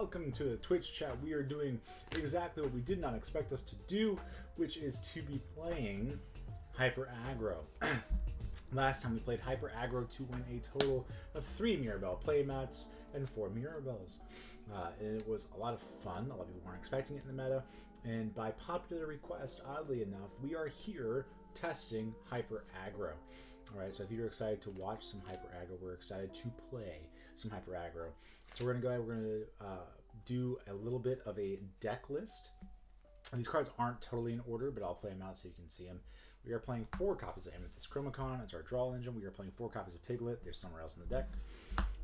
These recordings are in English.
welcome to the Twitch chat. We are doing exactly what we did not expect us to do, which is to be playing Hyper Aggro. Last time we played Hyper Aggro to win a total of 3 Mirabelle playmats and 4 Mirabelles. It was a lot of fun. A lot of people weren't expecting it in the meta, and by popular request, oddly enough, we are here testing Hyper Aggro. Alright, so if you're excited to watch some Hyper Aggro, we're excited to play some Hyper Aggro. So we're going to go ahead, we're going to do a little bit of a deck list. These cards aren't totally in order, but I'll play them out so you can see them. We are playing 4 copies of Amethyst Chromacon. It's our draw engine. We are playing 4 copies of Piglet. There's somewhere else in the deck.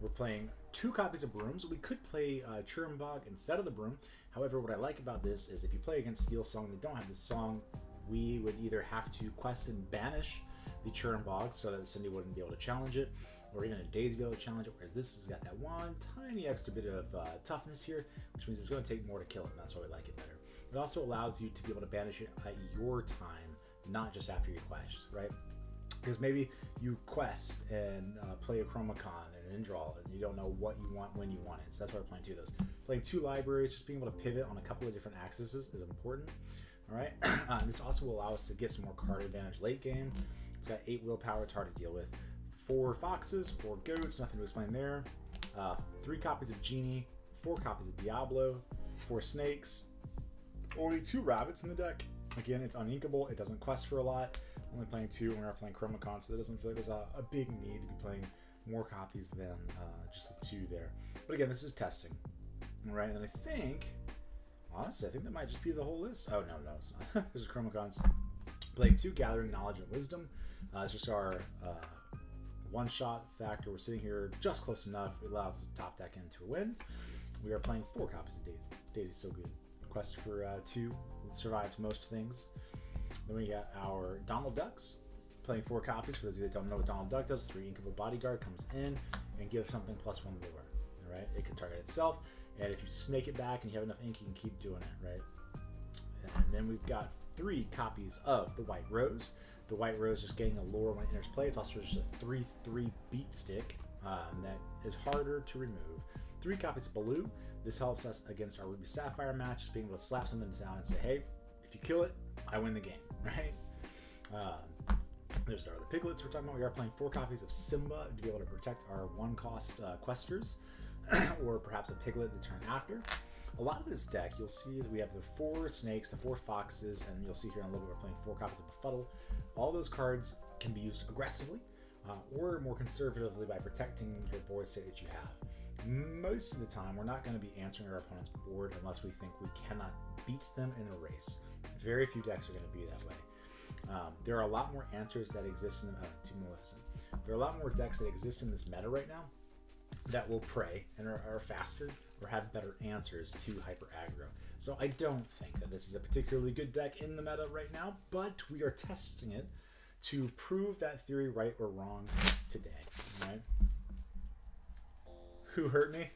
We're playing 2 copies of Brooms. We could play Churmbog instead of the Broom. However, what I like about this is if you play against Steel Song and they don't have this song, we would either have to quest and banish the Churmbog so that Cindy wouldn't be able to challenge it, or even a Daisy be able to challenge it, whereas this has got that one tiny extra bit of toughness here, which means it's going to take more to kill it, and that's why we like it better. It also allows you to be able to banish it at your time, not just after your quest, right? Because maybe you quest and play a Chromacon and an Indraw, and you don't know what you want when you want it. So that's why we're playing 2 of those. Playing 2 libraries, just being able to pivot on a couple of different axes is important. All right. This also will allow us to get some more card advantage late game. It's got 8 willpower. It's hard to deal with. 4 foxes, 4 goats. Nothing to explain there. 3 copies of Genie. 4 copies of Diablo. 4 snakes. Only 2 rabbits in the deck. Again, it's uninkable. It doesn't quest for a lot. Only playing 2 when we're playing Chromacon, so it doesn't feel like there's a big need to be playing more copies than just the 2 there. But again, this is testing. All right, and then I think, honestly, I think that might just be the whole list. Oh, no, it's not. There's Chromacons. Playing 2 Gathering Knowledge and Wisdom. It's just our one-shot factor. We're sitting here just close enough. It allows us to top deck into a win. We are playing 4 copies of Daisy. Daisy's so good. Quest for 2. It survives most things. Then we got our Donald Ducks. Playing 4 copies. For those of you that don't know what Donald Duck does, 3 Inkable Bodyguard comes in and gives something +1 lure. Right? It can target itself, and if you snake it back and you have enough ink, you can keep doing it, right? And then we've got 3 copies of the White Rose. The White Rose just getting a lure when it enters play. It's also just a 3/3 beat stick that is harder to remove. 3 copies of Baloo. This helps us against our Ruby Sapphire match, just being able to slap something down and say, hey, if you kill it, I win the game, right? There's our other piglets we're talking about. We are playing 4 copies of Simba to be able to protect our 1-cost questers, or perhaps a piglet the turn after. A lot of this deck, you'll see that we have the 4 snakes, the 4 foxes, and you'll see here in a little bit we're playing 4 copies of Befuddle. All those cards can be used aggressively or more conservatively by protecting your board state that you have. Most of the time, we're not going to be answering our opponent's board unless we think we cannot beat them in a race. Very few decks are going to be that way. There are a lot more answers that exist in the to Maleficent. There are a lot more decks that exist in this meta right now that will prey and are faster or have better answers to Hyper Aggro. So I don't think that this is a particularly good deck in the meta right now, but we are testing it to prove that theory right or wrong today. Right? Who hurt me?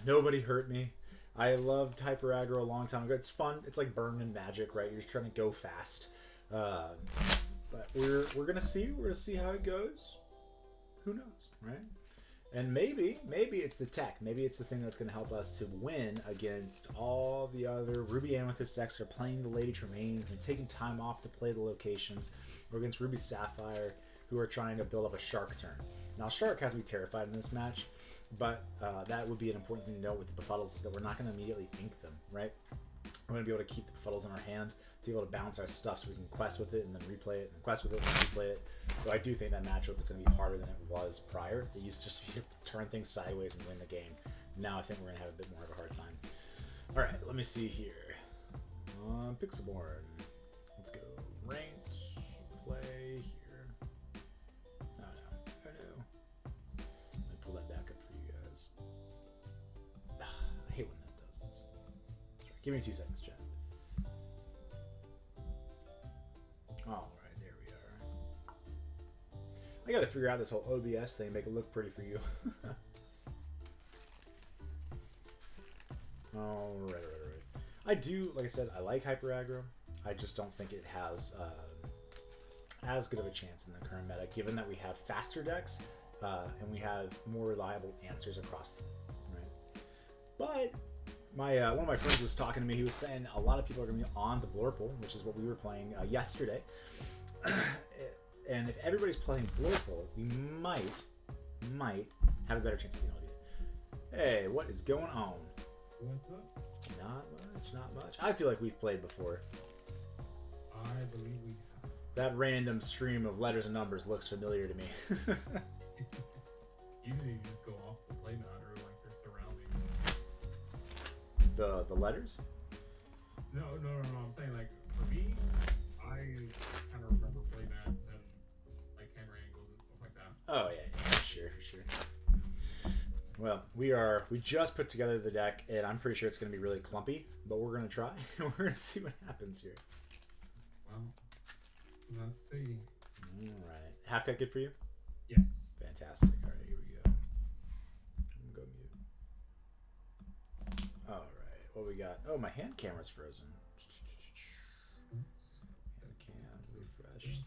Nobody hurt me. I loved Hyper Aggro a long time ago. It's fun. It's like Burn and Magic, right? You're just trying to go fast. But we're gonna see. We're gonna see how it goes. Who knows, right? And maybe it's the tech. Maybe it's the thing that's gonna help us to win against all the other Ruby Amethyst decks that are playing the Lady Tremaines and taking time off to play the locations, or against Ruby Sapphire, who are trying to build up a Shark turn. Now, Shark has me terrified in this match, but that would be an important thing to note with the Befuddles is that we're not going to immediately ink them, right? We're going to be able to keep the Befuddles in our hand to be able to bounce our stuff so we can quest with it and then replay it, and quest with it and replay it. So I do think that matchup is going to be harder than it was prior. It used to just turn things sideways and win the game. Now I think we're going to have a bit more of a hard time. All right, let me see here. Pixelborn. Let's go. Ranked. Play here. Oh no. Let me pull that back up for you guys. I hate when that does this. Right, give me 2 seconds, chat. Alright, there we are. I gotta figure out this whole OBS thing, make it look pretty for you. Alright. I do, like I said, I like Hyper Aggro. I just don't think it has as good of a chance in the current meta, given that we have faster decks and we have more reliable answers across them, right? But my one of my friends was talking to me. He was saying a lot of people are going to be on the Blurple, which is what we were playing yesterday. And if everybody's playing Blurple, we might have a better chance of being able to do it. Hey, what is going on? What's up? Not much. I feel like we've played before. I believe we have. That random stream of letters and numbers looks familiar to me. Usually you just go off the play matter like they're surrounding. The letters? No. I'm saying like for me, I kind of remember play mats and like camera angles and stuff like that. Oh yeah, for sure. Well, we just put together the deck, and I'm pretty sure it's going to be really clumpy, but we're going to try. We're going to see what happens here. Well, let's see. All right. Half cut good for you? Yes. Fantastic. All right, here we go. I'm going to go mute. All right. What we got? Oh, my hand camera's frozen. Hand cam, refresh.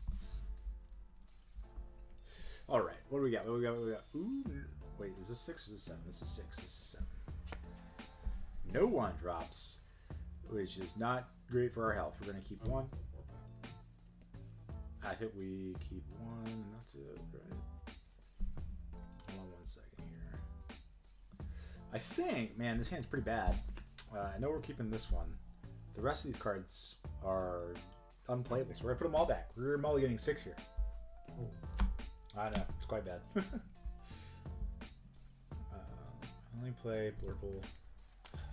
All right. What do we got? What do we got? Ooh. Wait, is this 6 or is this 7? This is 6. This is 7. No one drops, which is not great for our health. We're going to keep 1. I think we keep 1. That's it, right? Hold on 1 second here. I think, man, this hand's pretty bad. I know we're keeping this one. The rest of these cards are unplayable, so we're going to put them all back. We're mulliganing 6 here. I know, it's quite bad. Only play Blurple.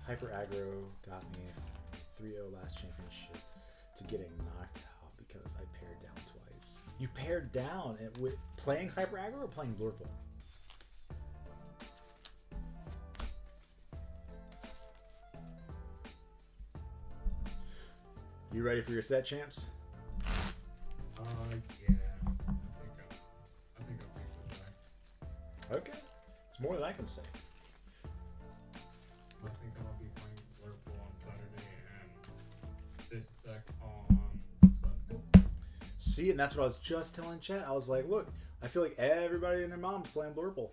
Hyper Aggro got me 3-0 last championship to getting knocked out because I paired down twice. You paired down with playing Hyper Aggro or playing Blurple? You ready for your set, champs? Yeah. I think I'll take this back. Okay. It's more than I can say. I think I'll be playing Blurple on Saturday and this deck on Sunday. See, and that's what I was just telling chat. I was like, look, I feel like everybody and their mom's playing Blurple.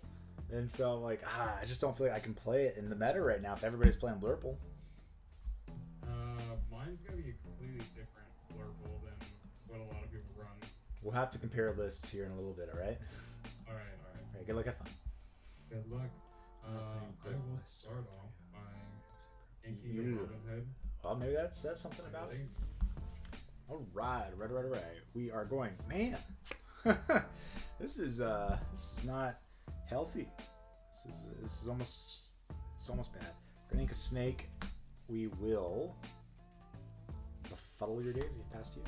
And so I'm like, I just don't feel like I can play it in the meta right now if everybody's playing Blurple. Mine's going to be a completely different Blurple than what a lot of people run. We'll have to compare lists here in a little bit, all right? All right. Good luck, have fun. Good luck. I will start off by inking the Robin Hood. Well, maybe that says something about it. All right. We are going, man. This is not healthy. This is almost bad. We're gonna ink a snake. We will befuddle your daisy. Past you.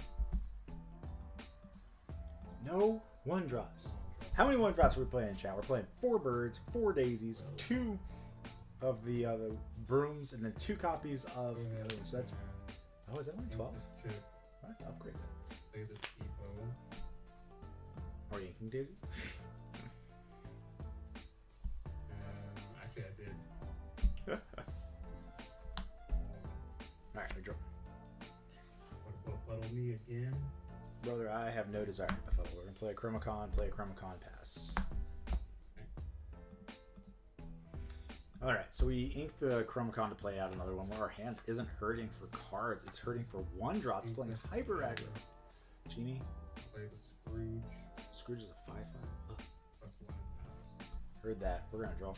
No 1-drops. How many 1-drops are we playing, chat? We're playing 4 birds, 4 daisies, 2 of the brooms, and then 2 copies of. So that's. Oh, is that only 12? All right, upgrade that. Play the Tipo. Are you inking daisy? Actually, I did. All right, we draw. Befuddle me again. Brother, I have no desire to befuddle. We're gonna play a Chromacon, pass. All right, so we inked the Chromacon to play out another one where our hand isn't hurting for cards; it's hurting for 1-drops. Playing Hyper Aggro. Genie. Play the Scrooge. Scrooge is a 5/5. Plus 1 pass. Heard that. We're gonna draw.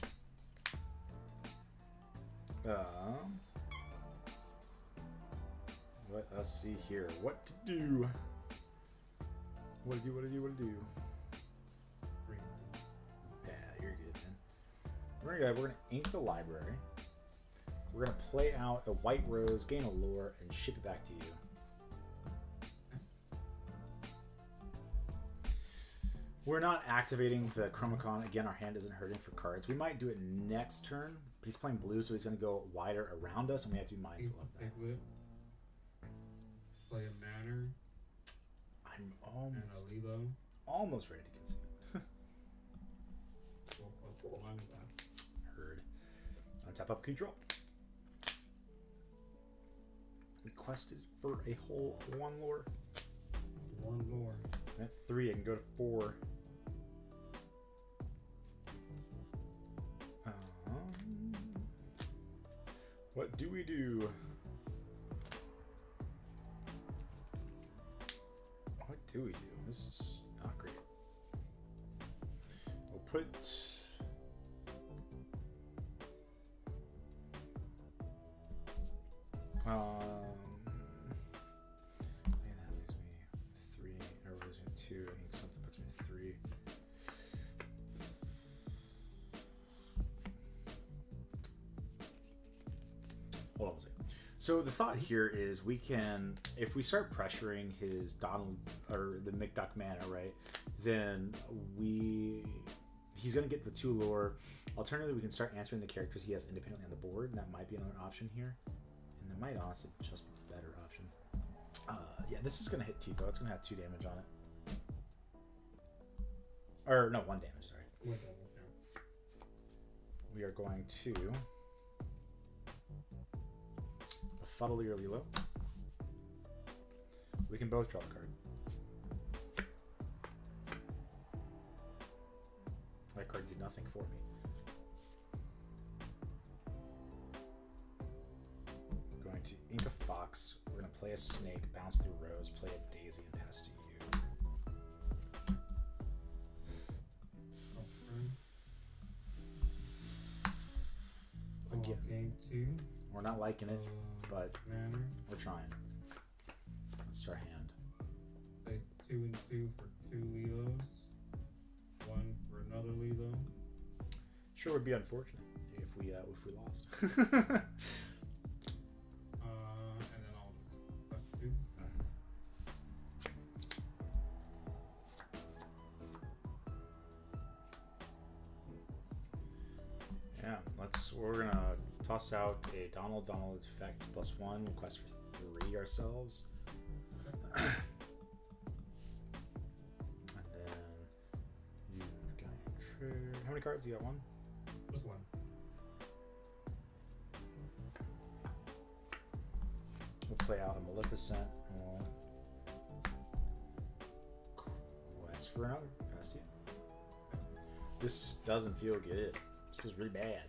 Let us see here. What to do? What to do? Green. Yeah, you're good, man. We're gonna ink the library. We're gonna play out a white rose, gain a lure, and ship it back to you. We're not activating the Chromacon. Again, our hand isn't hurting for cards. We might do it next turn, but he's playing blue, so he's gonna go wider around us, and we have to be mindful of that. Piglet. Play a Manor. I'm And a Lilo. almost ready to concede. Heard. Untap up, key draw. Requested for a whole 1 lure. 1 lure. At 3, I can go to 4. What do we do? What do we do? This is not great. We'll put... yeah, that leaves me 3, or leaves me 2. I think something puts me 3. Hold on a second. So the thought here is we can, if we start pressuring his Donald or the McDuck mana, right? Then he's gonna get the 2 lore. Alternatively, we can start answering the characters he has independently on the board, and that might be another option here. And that might honestly just be the better option. Yeah, this is gonna hit Tipo. It's gonna have 2 damage on it. Or no, 1 damage. Sorry. We are going to befuddle your Lilo. We can both draw a card. That card did nothing for me. We're going to ink a fox. We're going to play a snake, bounce through rows, play a daisy, and pass to you. Again, Game 2. we're not liking it, but Manner. we're trying. Let's start hand. Play 2 and 2 for 2 Lilos. 1 for another Lilo. Sure would be unfortunate if we lost. And then I'll just press 2. Yeah, we're gonna toss out a Donald effect +1, request for 3 ourselves. And then you've got your trigger. How many cards? You got 1? Just 1. We'll play out a Maleficent and we'll quest for another. Pass to you. This doesn't feel good. This feels really bad.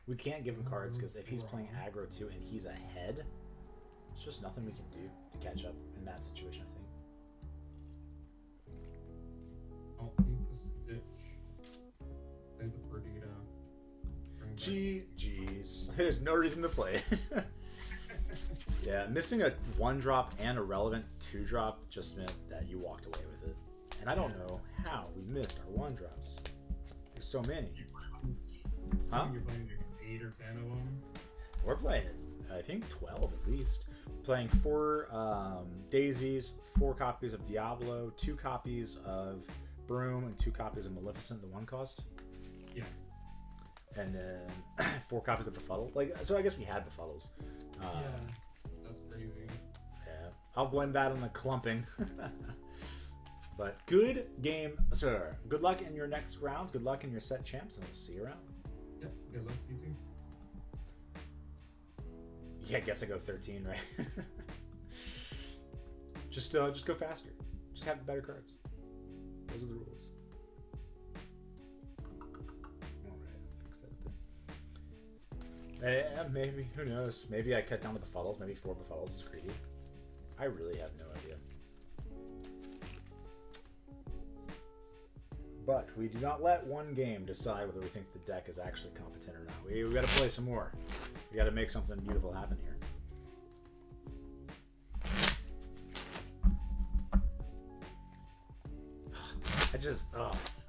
We can't give him cards because if he's playing aggro too and he's ahead, there's just nothing we can do to catch up in that situation, I think. I'll keep the Stitch. Play the Perdita. GG's. There's no reason to play it. Yeah, missing a 1-drop and a relevant 2-drop just meant that you walked away with it. And I don't know how we missed our 1-drops. There's so many. Huh? You're playing like 8 or 10 of them. We're playing, I think, 12 at least. Playing 4 Daisies, 4 copies of Diablo, 2 copies of Broom, and 2 copies of Maleficent, the 1 cost. Yeah. And then 4 copies of Befuddle. So I guess we had Befuddles. Yeah. That's crazy. Yeah. I'll blame that on the clumping. But good game, sir. Good luck in your next rounds. Good luck in your set champs, and we'll see you around. Yep. Good luck, you too. Yeah, I guess I go 13, right? Just go faster. Just have better cards. Those are the rules. All right, fix that there. Maybe, who knows? Maybe I cut down the befuddles. Maybe 4 befuddles is greedy. I really have no idea. But we do not let one game decide whether we think the deck is actually competent or not. We got to play some more. We got to make something beautiful happen here.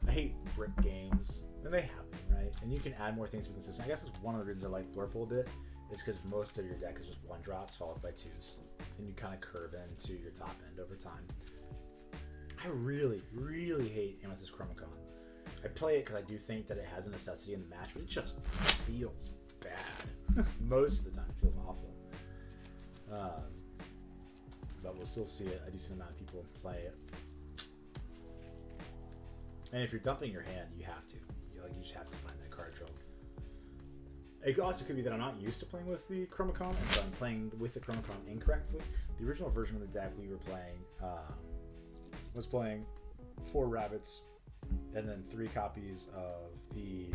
I hate brick games. And they happen, right? And you can add more things to be consistent. I guess it's one of the reasons I like Blurple a bit, is because most of your deck is just 1-drops followed by 2s. And you kind of curve into your top end over time. I really, really hate Amethyst Chromacon. I play it because I do think that it has a necessity in the match, but it just feels bad. Most of the time it feels awful. But we'll still see a decent amount of people play it. And if you're dumping your hand, you have to. You just have to find that card draw. It also could be that I'm not used to playing with the Chromacon, and so I'm playing with the Chromacon incorrectly. The original version of the deck we were playing was playing 4 rabbits and then 3 copies of the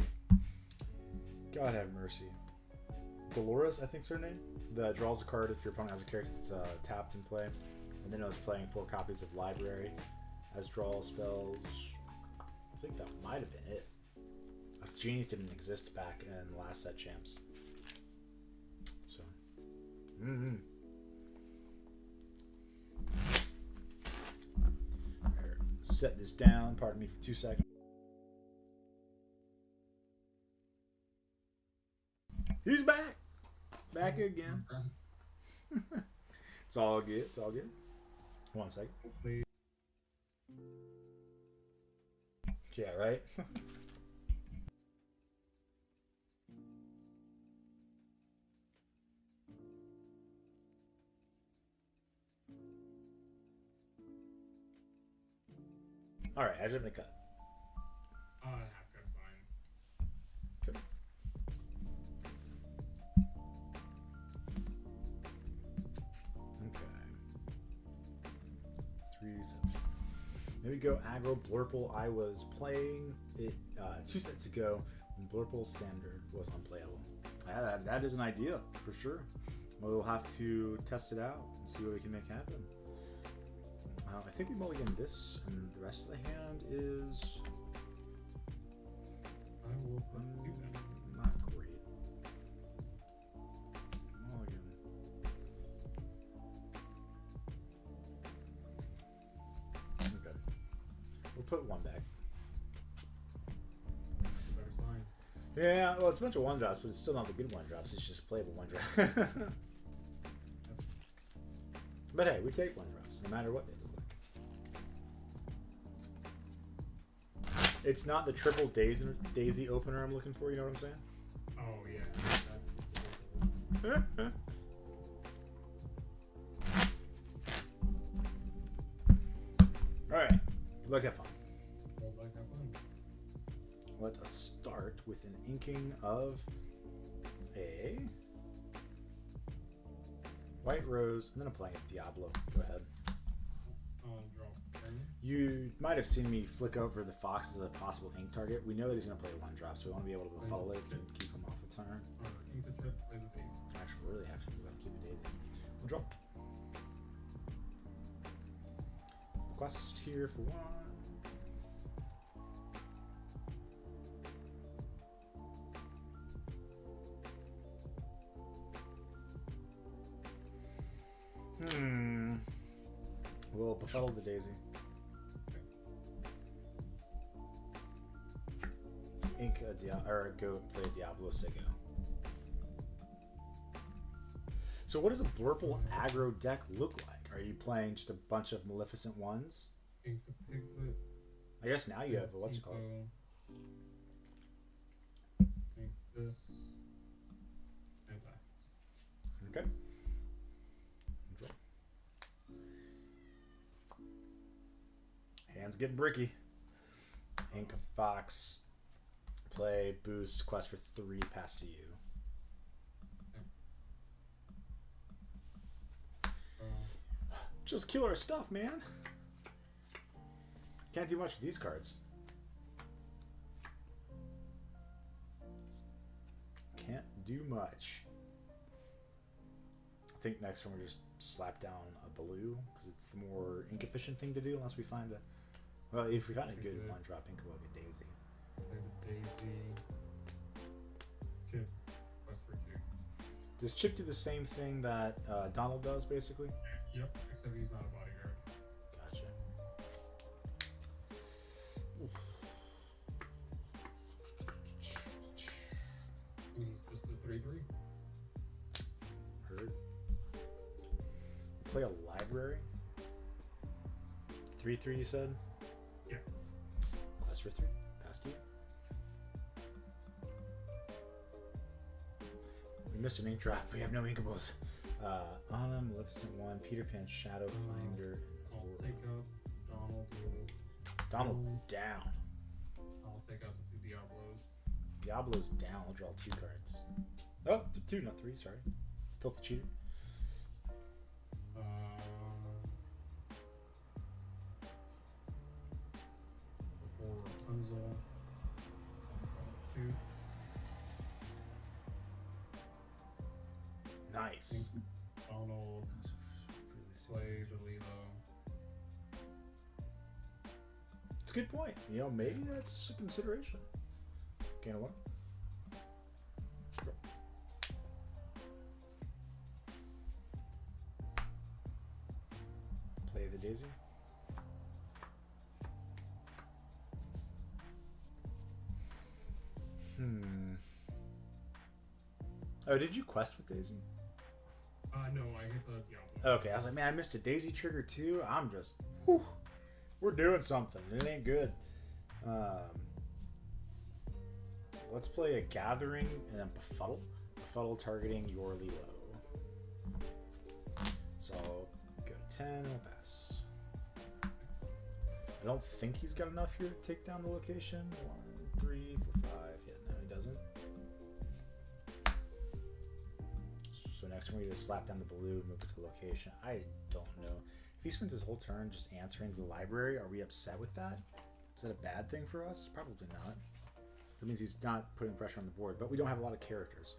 God have mercy. Dolores, I think's her name. That draws a card if your opponent has a character that's tapped in play. And then I was playing 4 copies of Library as draw spells. I think that might have been it. Genies didn't exist back in the last set champs. So. Set this down. Pardon me for 2 seconds. He's back. Back again. It's all good. It's all good. 1 second. Yeah, right? Alright, I just have to cut. Half cut's fine. Okay. Okay. 3, 7. There we go, aggro Blurple. I was playing it 2 sets ago when Blurple Standard was unplayable. That is an idea, for sure. We'll have to test it out and see what we can make happen. I think we mulligan this, and the rest of the hand is I will do that. not great. Mulligan. Okay. We'll put 1 back. Better sign. Yeah, well, it's a bunch of 1-drops, but it's still not the good 1-drops. It's just a playable 1-drop. But hey, we take 1-drops, no matter what they look like. It's not the triple daisy opener I'm looking for, you know what I'm saying? Oh, yeah. Alright, look at fun. Well, like have fun. Let us start with an inking of a white rose, and then I'm playing a Diablo. Go ahead. Draw. You might have seen me flick over the fox as a possible ink target. We know that he's going to play a 1-drop, so we want to be able to follow it and keep him off the turn. Or ink the chip, play the face. Actually, we really have to keep the daisy. We'll draw. Request here for 1. We'll befuddle the daisy. Ink a or go and play a Diablo Sego. So what does a Blurple aggro deck look like? Are you playing just a bunch of Maleficent ones? Ink the piglet. I guess now you have what's it called? Ink this. And that. Okay. Draw. Hand's getting bricky. Ink a fox. Play, boost, quest for 3, pass to you. Just kill our stuff, man. Can't do much with these cards. Can't do much. I think next time we just slap down a blue because it's the more ink efficient thing to do unless we find a. Well, if we find a good 1-drop ink, we'll get daisy. Daisy. Chip. Quest for 2. Does Chip do the same thing that Donald does, basically? Yep, except he's not a bodyguard. Gotcha. Oof. Just the 3/3. Heard. Play a library. 3/3, you said? Yeah. Quest for 3. Pass to you. We missed an ink drop. We have no inkables. Anna, Maleficent 1, Peter Pan, Shadow Finder, I'll take out Donald. Donald down. I'll take out the 2 Diablos. Diablo's down. I'll draw 2 cards. Oh, 2, not 3. Sorry. Filthy cheater. For Rapunzel. 2. Nice. Donald, Slay, Delilo. It's a good point. You know, maybe that's a consideration. Can of one. Sure. Play the Daisy. Oh, did you quest with Daisy? No, I hit the Diablo. Okay, I was like, man, I missed a Daisy trigger too. I'm just, whew, we're doing something. It ain't good. Let's play a Gathering and then Befuddle. Befuddle targeting your Lilo. So go to 10, we'll pass. I don't think he's got enough here to take down the location. 1, 3, 4, 5. Yeah, no, he doesn't. So next time we just slap down the blue, move it to the location. I don't know. If he spends his whole turn just answering the library, are we upset with that? Is that a bad thing for us? Probably not. That means he's not putting pressure on the board, but we don't have a lot of characters.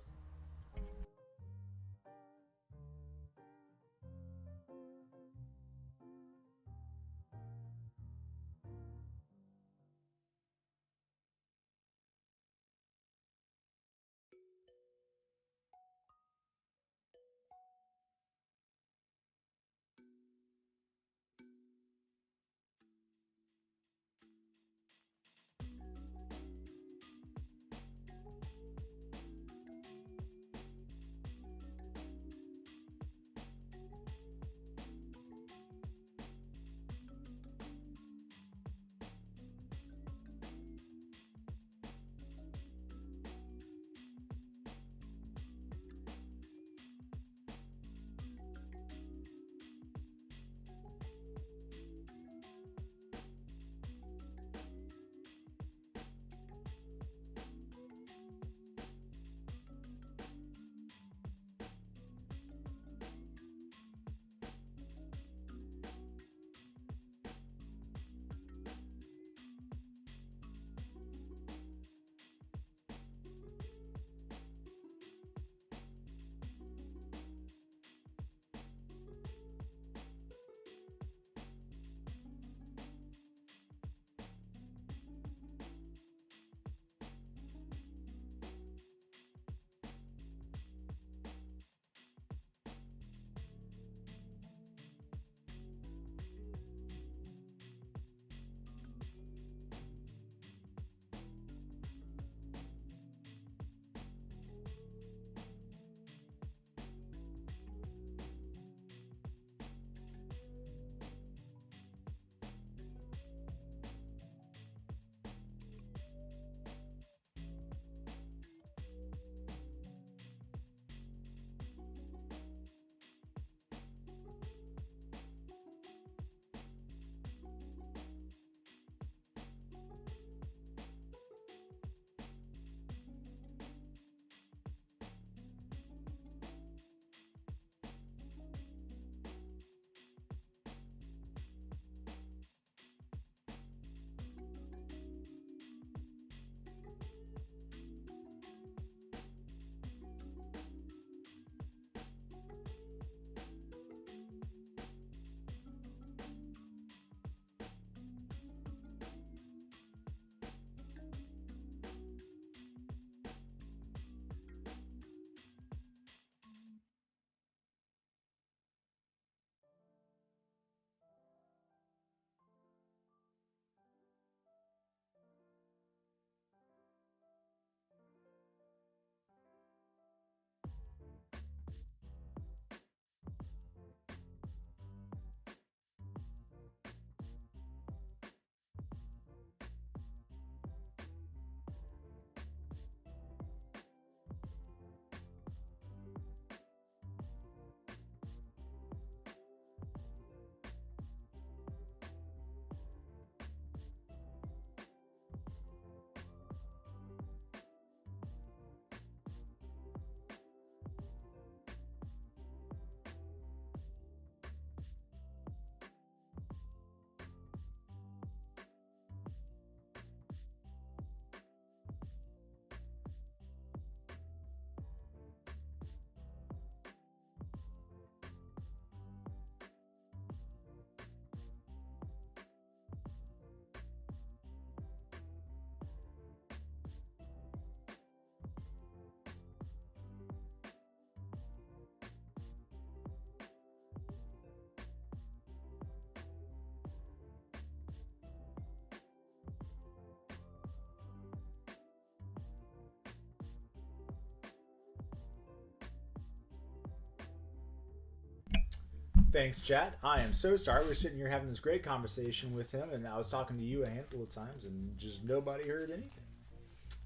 Thanks, chat. I am so sorry. We're sitting here having this great conversation with him, and I was talking to you a handful of times, and just nobody heard anything.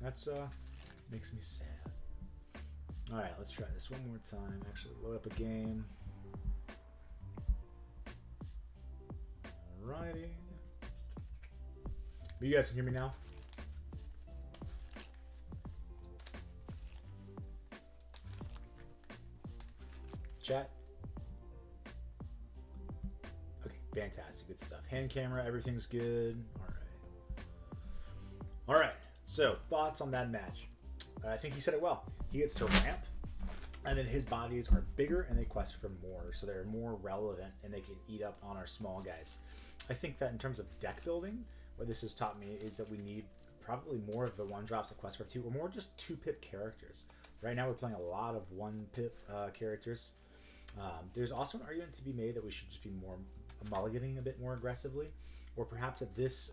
That's makes me sad. All right, let's try this one more time. Actually, load up a game. Alrighty. You guys can hear me now? Chat? Okay, fantastic. Good stuff. Hand camera, everything's good. All right, so thoughts on that match? I think he said it well. He gets to ramp, and then his bodies are bigger and they quest for more, so they're more relevant and they can eat up on our small guys. I think that in terms of deck building, what this has taught me is that we need probably more of the one drops of quest for 2, or more just 2-pip characters. Right now we're playing a lot of 1-pip characters. There's also an argument to be made that we should just be more mulliganing a bit more aggressively, or perhaps that this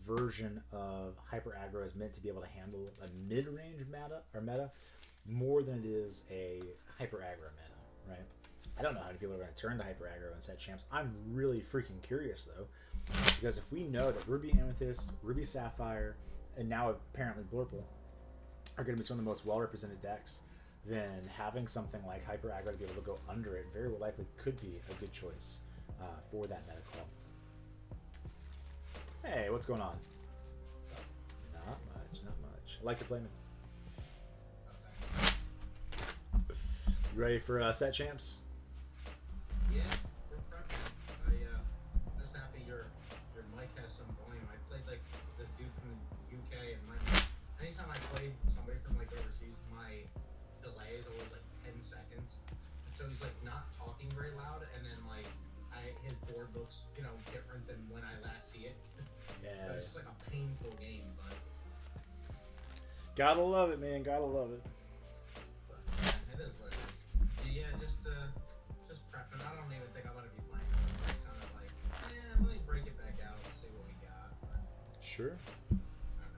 version of hyper aggro is meant to be able to handle a mid-range meta more than it is a hyper aggro meta, right? I don't know how many people are going to turn to hyper aggro and set champs. I'm really freaking curious though, because if we know that Ruby Amethyst, Ruby Sapphire, and now apparently Blurple are going to be some of the most well-represented decks, then having something like hyper aggro to be able to go under it very likely could be a good choice for that meta call. Hey, what's going on? Not much, not much. I like your playing. You ready for set champs? Yeah, we're prepping. I'm just happy your mic has some volume. I played like this dude from the UK, and anytime I played somebody from like overseas, my delay is always like 10 seconds. And so he's like not talking very loud, and then like his board looks, you know, different than when I last see it. Yeah. It's just like a painful game, but gotta love it, man. Gotta love it. it is what it is. Yeah, just prepping. I don't even think I'm gonna be playing. I'm just kind of like, let me break it back out and see what we got. But Sure. I don't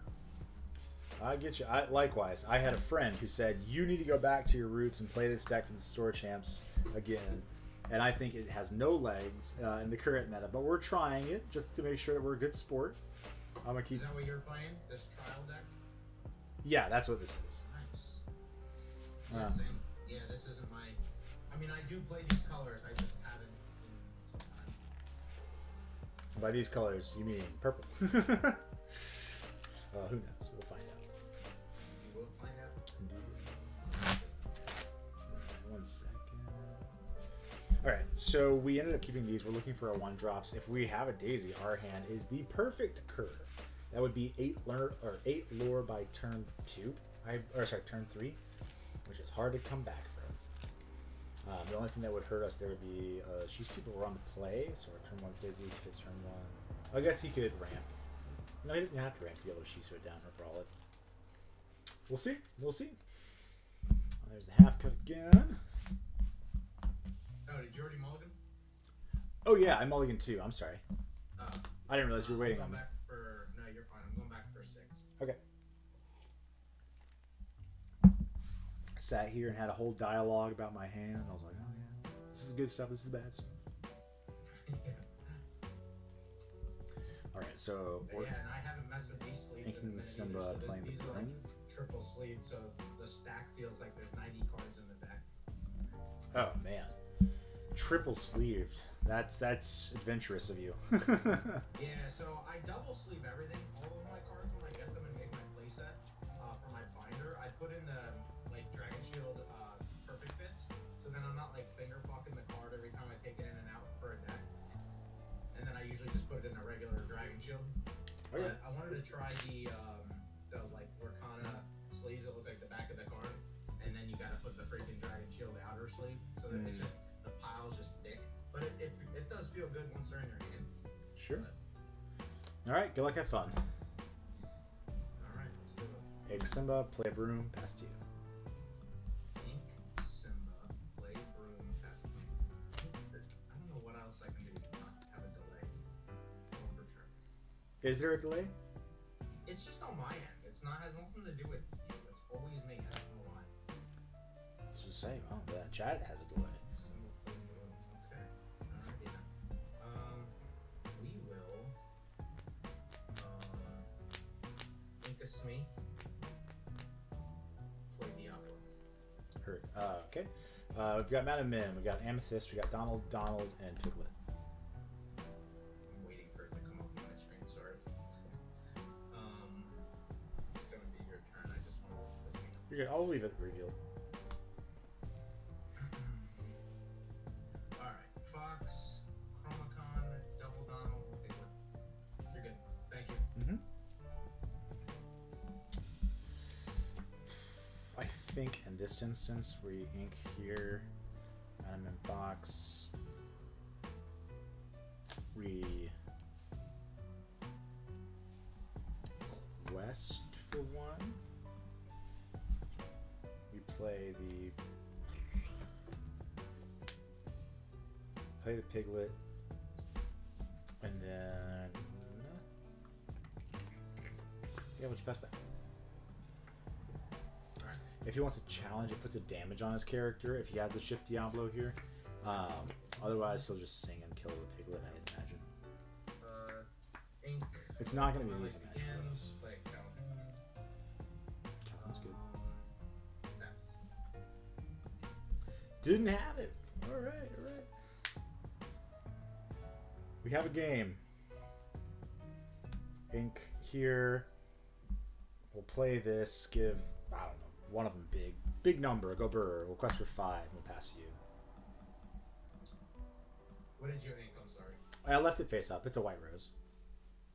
know. I get you. Likewise, I had a friend who said, you need to go back to your roots and play this deck for the store champs again. And I think it has no legs in the current meta, but we're trying it just to make sure that we're a good sport. I'm gonna keep. Is that what you're playing? This trial deck? Yeah, that's what this is. Nice. Yeah, same. Yeah, this isn't my. I mean, I do play these colors. I just haven't in some time. By these colors, you mean purple? Who knows? We'll find out. You will find out. Indeed. One second. Alright, so we ended up keeping these. We're looking for our 1-drops. If we have a Daisy, our hand is the perfect curve. That would be 8 lore by turn 2. Turn 3, which is hard to come back from. The only thing that would hurt us there would be she's super on the play, so our turn 1's Daisy, his turn 1. I guess he could ramp. No, he doesn't have to ramp to be able to Shisu it down or brawl it. We'll see. We'll see. There's the half cut again. Oh, did you already mulligan? Oh yeah, I mulligan too. I'm sorry. Oh. I didn't realize you were waiting on I'm me. going back for. No, you're fine. I'm going back for 6. Okay. Sat here and had a whole dialogue about my hand. I was like, oh yeah, this is the good stuff. This is the bad stuff. Yeah. All right, so But yeah, and I haven't messed with these sleeves. making the Simba playing the these are like brain. triple sleeve, so the stack feels like there's 90 cards in the deck. Oh man, triple sleeved. That's adventurous of you. Yeah, so I double sleeve everything, all of my cards when I get them and make my playset for my binder. I put in the like Dragon Shield perfect fits, so then I'm not like finger fucking the card every time I take it in and out for a deck. And then I usually just put it in a regular Dragon Shield. Okay. But I wanted to try the like Wakana sleeves that look like the back of the card, and then you gotta put the freaking Dragon Shield outer sleeve, so that it's just the pile's just thick. But it does feel good once they're in your hand. Sure. All right, good luck, have fun. All right, let's do it. Egg Simba, play broom, pass to you. Ink Simba, play broom, pass to me. I don't know what else I can do to not have a delay. One per turn. Is there a delay? It's just on my end. It's not has nothing to do with you. It's always me. I don't know why. I was just saying, oh, the chat has a delay. Simba, play broom. Okay. It's me. Play Diablo. Heard. Okay. We've got Madam Mim, we got Amethyst, we got Donald, and Piglet. I'm waiting for it to come up on my screen, sorry. It's gonna be your turn. I just want to look this game. You're good. I'll leave it revealed. Alright. Fox, Chromacon, Double Donald, Piglet. You're good. Thank you. Mm-hmm. I think in this instance we ink here, Madam Mim Fox. We quest for one. We play the Piglet, and then yeah, which best bet? If he wants to challenge, it puts a damage on his character if he has the Shift Diablo here. Otherwise, he'll just sing and kill the Piglet, I imagine. Ink. It's not going to be an Play easy match begin. for us. Play Calhoun. Calhoun's good. That's. Didn't have it. All right, all right. We have a game. Ink here. We'll play this. Give, I don't know, one of them big number. Go Burr. We'll quest for 5. And we'll pass to you. What did you ink? I'm sorry. I left it face up. It's a white rose.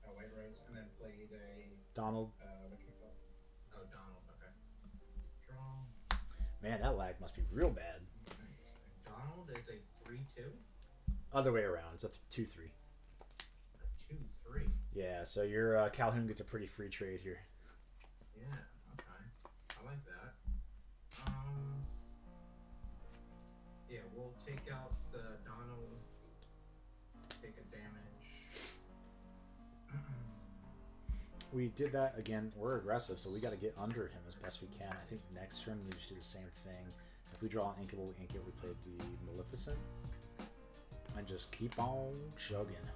A white rose, and then played a. Donald. What you call? Oh, Donald. Okay. Draw. Man, that lag must be real bad. Donald is a 3/2. Other way around. It's a 2-3. A 2/3. Yeah, so your Calhoun gets a pretty free trade here. Yeah. Okay. I like that. Yeah, we'll take out the Donald. Take a damage. We did that again. We're aggressive, so we got to get under him as best we can. I think next turn we just do the same thing. If we draw an inkable, we ink it. We play the Maleficent. And just keep on chugging.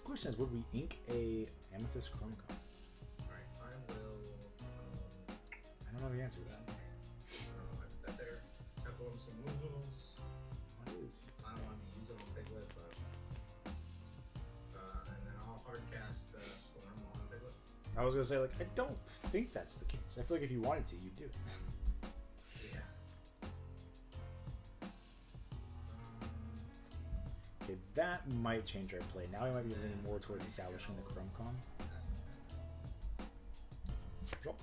Question is, would we ink a Amethyst Chromacon? Alright, I will. I don't know the answer to that. I put that there. Temple him some moozles. What is? I don't want to use it on Piglet, but. And then I'll hardcast the Storm on Piglet. I was gonna say, like, I don't think that's the case. I feel like if you wanted to, you'd do it. Yeah. Okay, that might change our play. Now we might be leaning more towards establishing the Chromacon. Draw.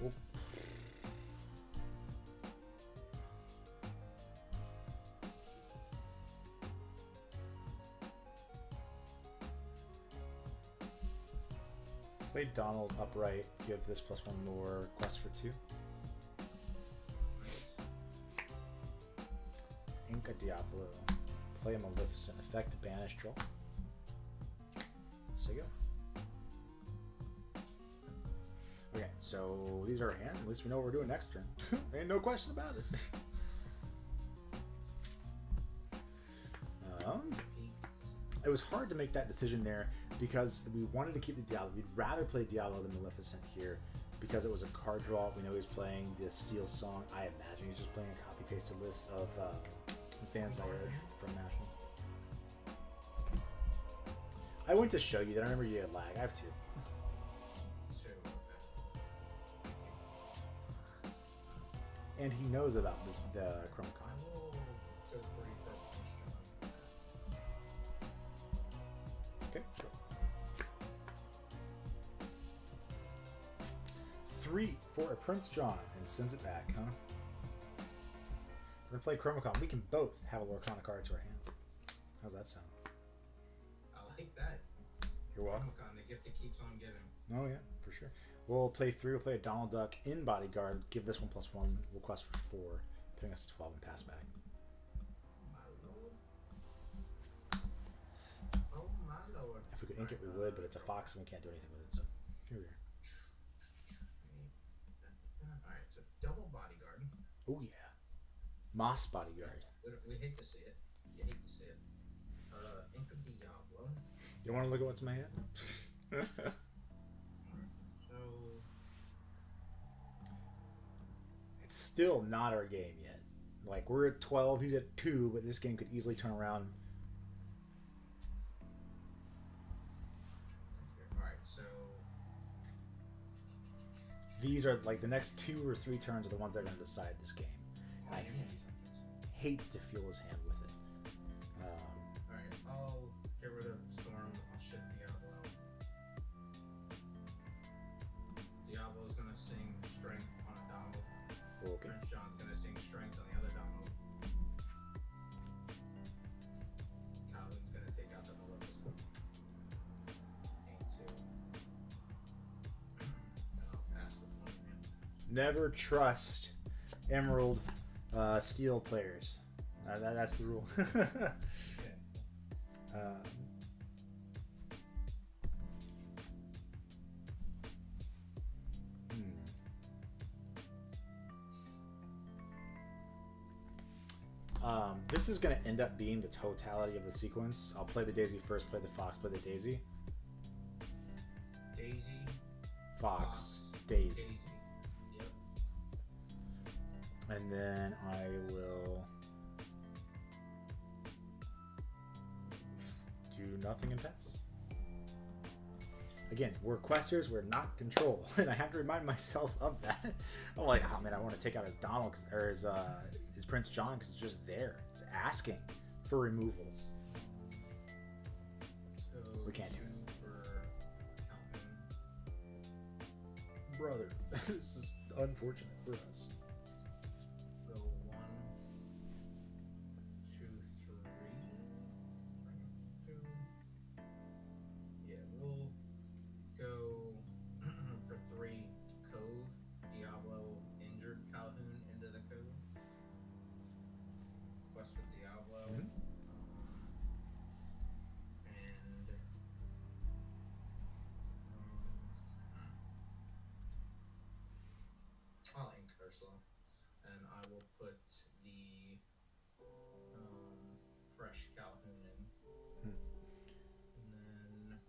Oop. Play Donald upright, give this +1 more, quest for 2. Ink a Diablo. Play a Maleficent. Effect banish draw. So you go. Okay, so these are our hand. At least we know what we're doing next turn. Ain't no question about it. It was hard to make that decision there because we wanted to keep the Diablo. We'd rather play Diablo than Maleficent here because it was a card draw. We know he's playing the Steel Song. I imagine he's just playing a copy-pasted list of Sans Edge from National. I went to show you that. I remember you had lag. I have 2. And he knows about the Chromacon. I will go 3 for Okay, sure. 3 for a Prince John and sends it back, huh? We're gonna play Chromacon. We can both have a Lorcana card to our hand. How's that sound? I like that. You're welcome. Chromacon, the gift that keeps on giving. Oh yeah, for sure. We'll play 3. We'll play a Donald Duck in Bodyguard. Give this one +1. We'll quest for 4, putting us to 12 and pass back. My lord. Oh my lord. If we could ink it, we would, but it's a fox and we can't do anything with it. So here we are. Oh yeah. Moss Bodyguard. We hate to see it. You hate to see it. Ink of Diablo. You want to look at what's in my hand? So It's still not our game yet. Like, we're at 12, he's at 2, but this game could easily turn around. alright, so These are, like, the next 2 or 3 turns are the ones that are going to decide this game. And I hate to feel his hand with it. alright, I'll get rid of Storm, I'll ship Diablo. Diablo's gonna sing Strength on a Donald. Okay. Prince John's gonna sing Strength on the other Donald. Calvin's gonna take out the Maleficent. Ain't two. And I'll pass the point in. Never trust Emerald Steel players. That's the rule. This is going to end up being the totality of the sequence. I'll play the Daisy first, play the Fox, play the Daisy. Daisy. Fox, Daisy. Daisy. Yep. And then I will do nothing and pass. Again, we're questers, we're not control, and I have to remind myself of that. I'm like, oh man, I want to take out his Donald or his Prince John because it's just there. It's asking for removals. So We can't do two for Calvin. Brother, this is unfortunate for us. Go 1, 2, 3. Two. Yeah, we'll go for 3 Cove. Diablo injured Calhoun into the Cove. Quest with Diablo. Mhm. And I'll ink Ursula, and I will put the fresh Calhoun in, and then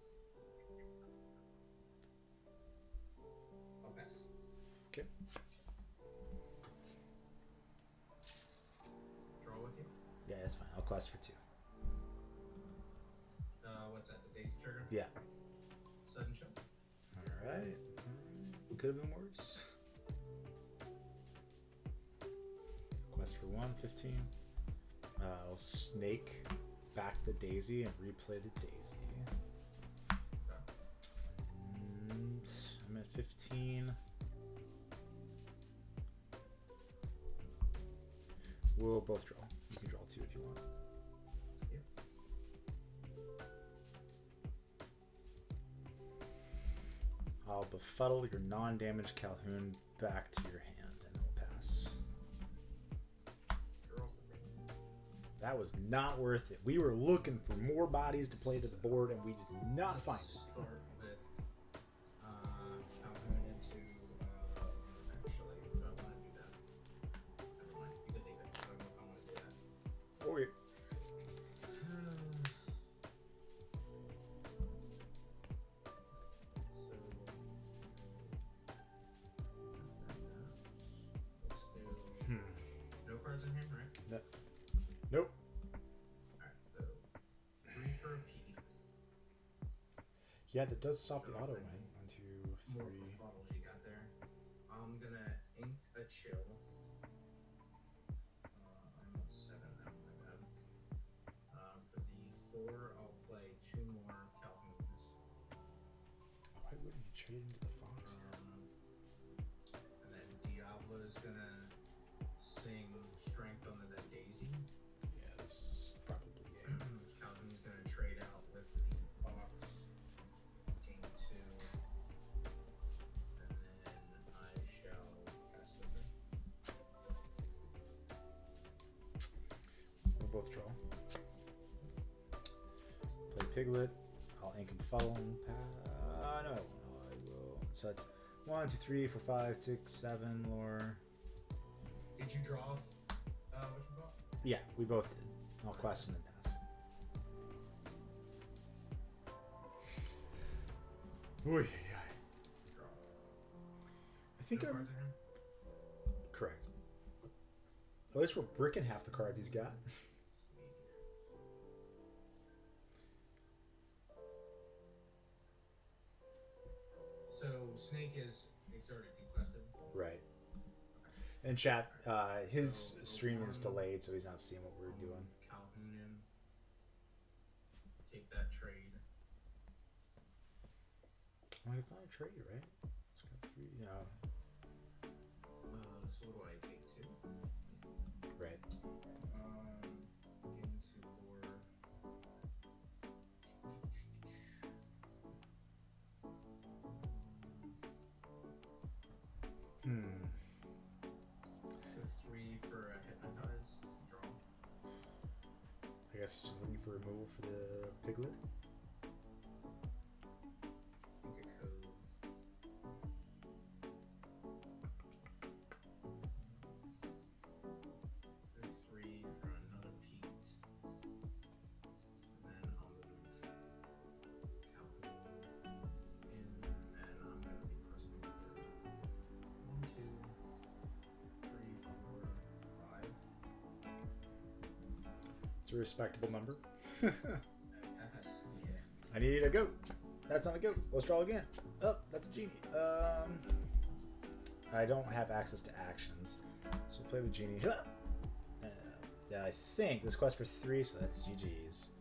I'll pass. Okay. Draw with you. Yeah, that's fine. I'll quest for 2. What's that? The Daisy trigger? Yeah. Sudden show. All right. Could have been worse. Quest for 1, 15. I'll snake back the Daisy and replay the Daisy. And I'm at 15. We'll both draw. You can draw 2 if you want. Yep. I'll befuddle your non-damaged Calhoun back to your hand, and we'll pass. Draw. That was not worth it. We were looking for more bodies to play to the board, and we did not find it. Start with Calhoun into. Actually, I don't want to do that. Never mind. You can leave it. I don't know if I want to do that. Okay. No cards in hand, right? No. Nope. Alright, so 3 for a P. Yeah, that does stop the Sure, auto right. win. 1, 2, More 3. befuddles you got there. I'm gonna ink a chill. I'm at 7 now, my bad. For the 4, I'll play 2 more Calhouns. Why wouldn't you trade into the Fox here? And then Diablo is gonna sing Strength on the Daisy. Yeah, this is probably game. Calhoun's gonna trade out with the Fox. Game 2. And then I shall pass the turn. We'll both draw. Play Piglet. I'll ink and befuddle and no, I will. So it's 1, 2, 3, 4, 5, 6, 7 lore. Did you draw what you got? Yeah, we both did. I'll question the pass. Oy, Draw. I think No I'm cards in hand? correct. At least we're bricking half the cards he's got. Let's see here. So Snake is exerted, requested. Right. And chat, his stream is delayed, so he's not seeing what we're doing. Calhoun in. Take that trade. Well, it's not a trade, right? It's got 3, no. So what do I take two? Right. Into lore. So 3 for a hypnotize. It's a draw. I guess he's just looking for removal for the piglet. Think a cove. There's 3 for another Pete. And then I'll move Calhoun in, and I'm gonna be pressing 1, 2, 3, 4, 5. It's a respectable number. Yeah. I need a goat. That's not a goat. Let's draw again. Oh, that's a genie. I don't have access to actions, so we'll play the genie. Yeah, I think this quest for 3, so that's GG's.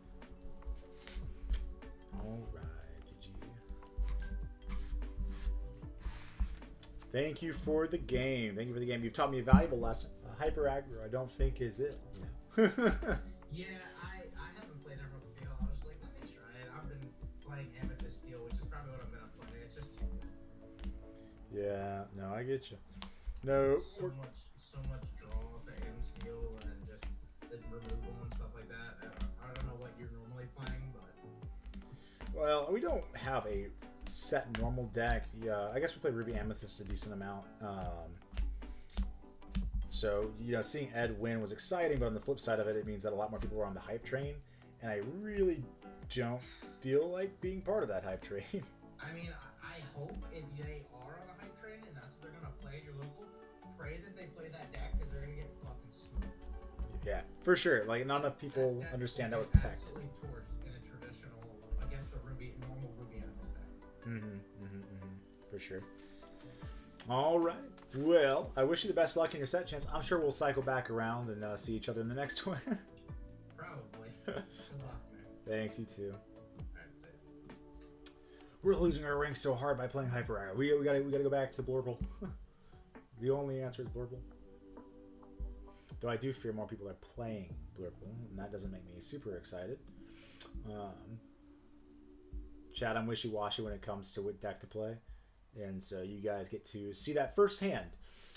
All right, GG. Thank you for the game. Thank you for the game. You've taught me a valuable lesson. Hyper aggro, I don't think is it. Yeah, I haven't played Emerald Steel. I was just like, let me try it. I've been playing Amethyst Steel, which is probably what I'm gonna play. It's just too good. Yeah, no, I get you. No, So much draw for Am Steel and just the removal and stuff like that. I don't know what you're normally playing, but well, we don't have a set normal deck. Yeah, I guess we play Ruby Amethyst a decent amount. So, you know, seeing Ed win was exciting, but on the flip side of it, it means that a lot more people were on the hype train, and I really don't feel like being part of that hype train. I mean, I hope if they are on the hype train and that's what they're gonna play at your local, pray that they play that deck because they're gonna get fucking smoked. Yeah, for sure. Like, not enough people understand that was tech. Absolutely torched in a traditional against the normal Ruby Amethyst deck. For sure. All right. Well, I wish you the best luck in your set, champs. I'm sure we'll cycle back around and see each other in the next one. Probably. Good luck, man. Thanks, you too. That's it. We're losing our rank so hard by playing Hyper Aggro. We gotta go back to Blurple. The only answer is Blurple. Though I do fear more people are playing Blurple, and that doesn't make me super excited. Chad, I'm wishy-washy when it comes to what deck to play. And so you guys get to see that firsthand.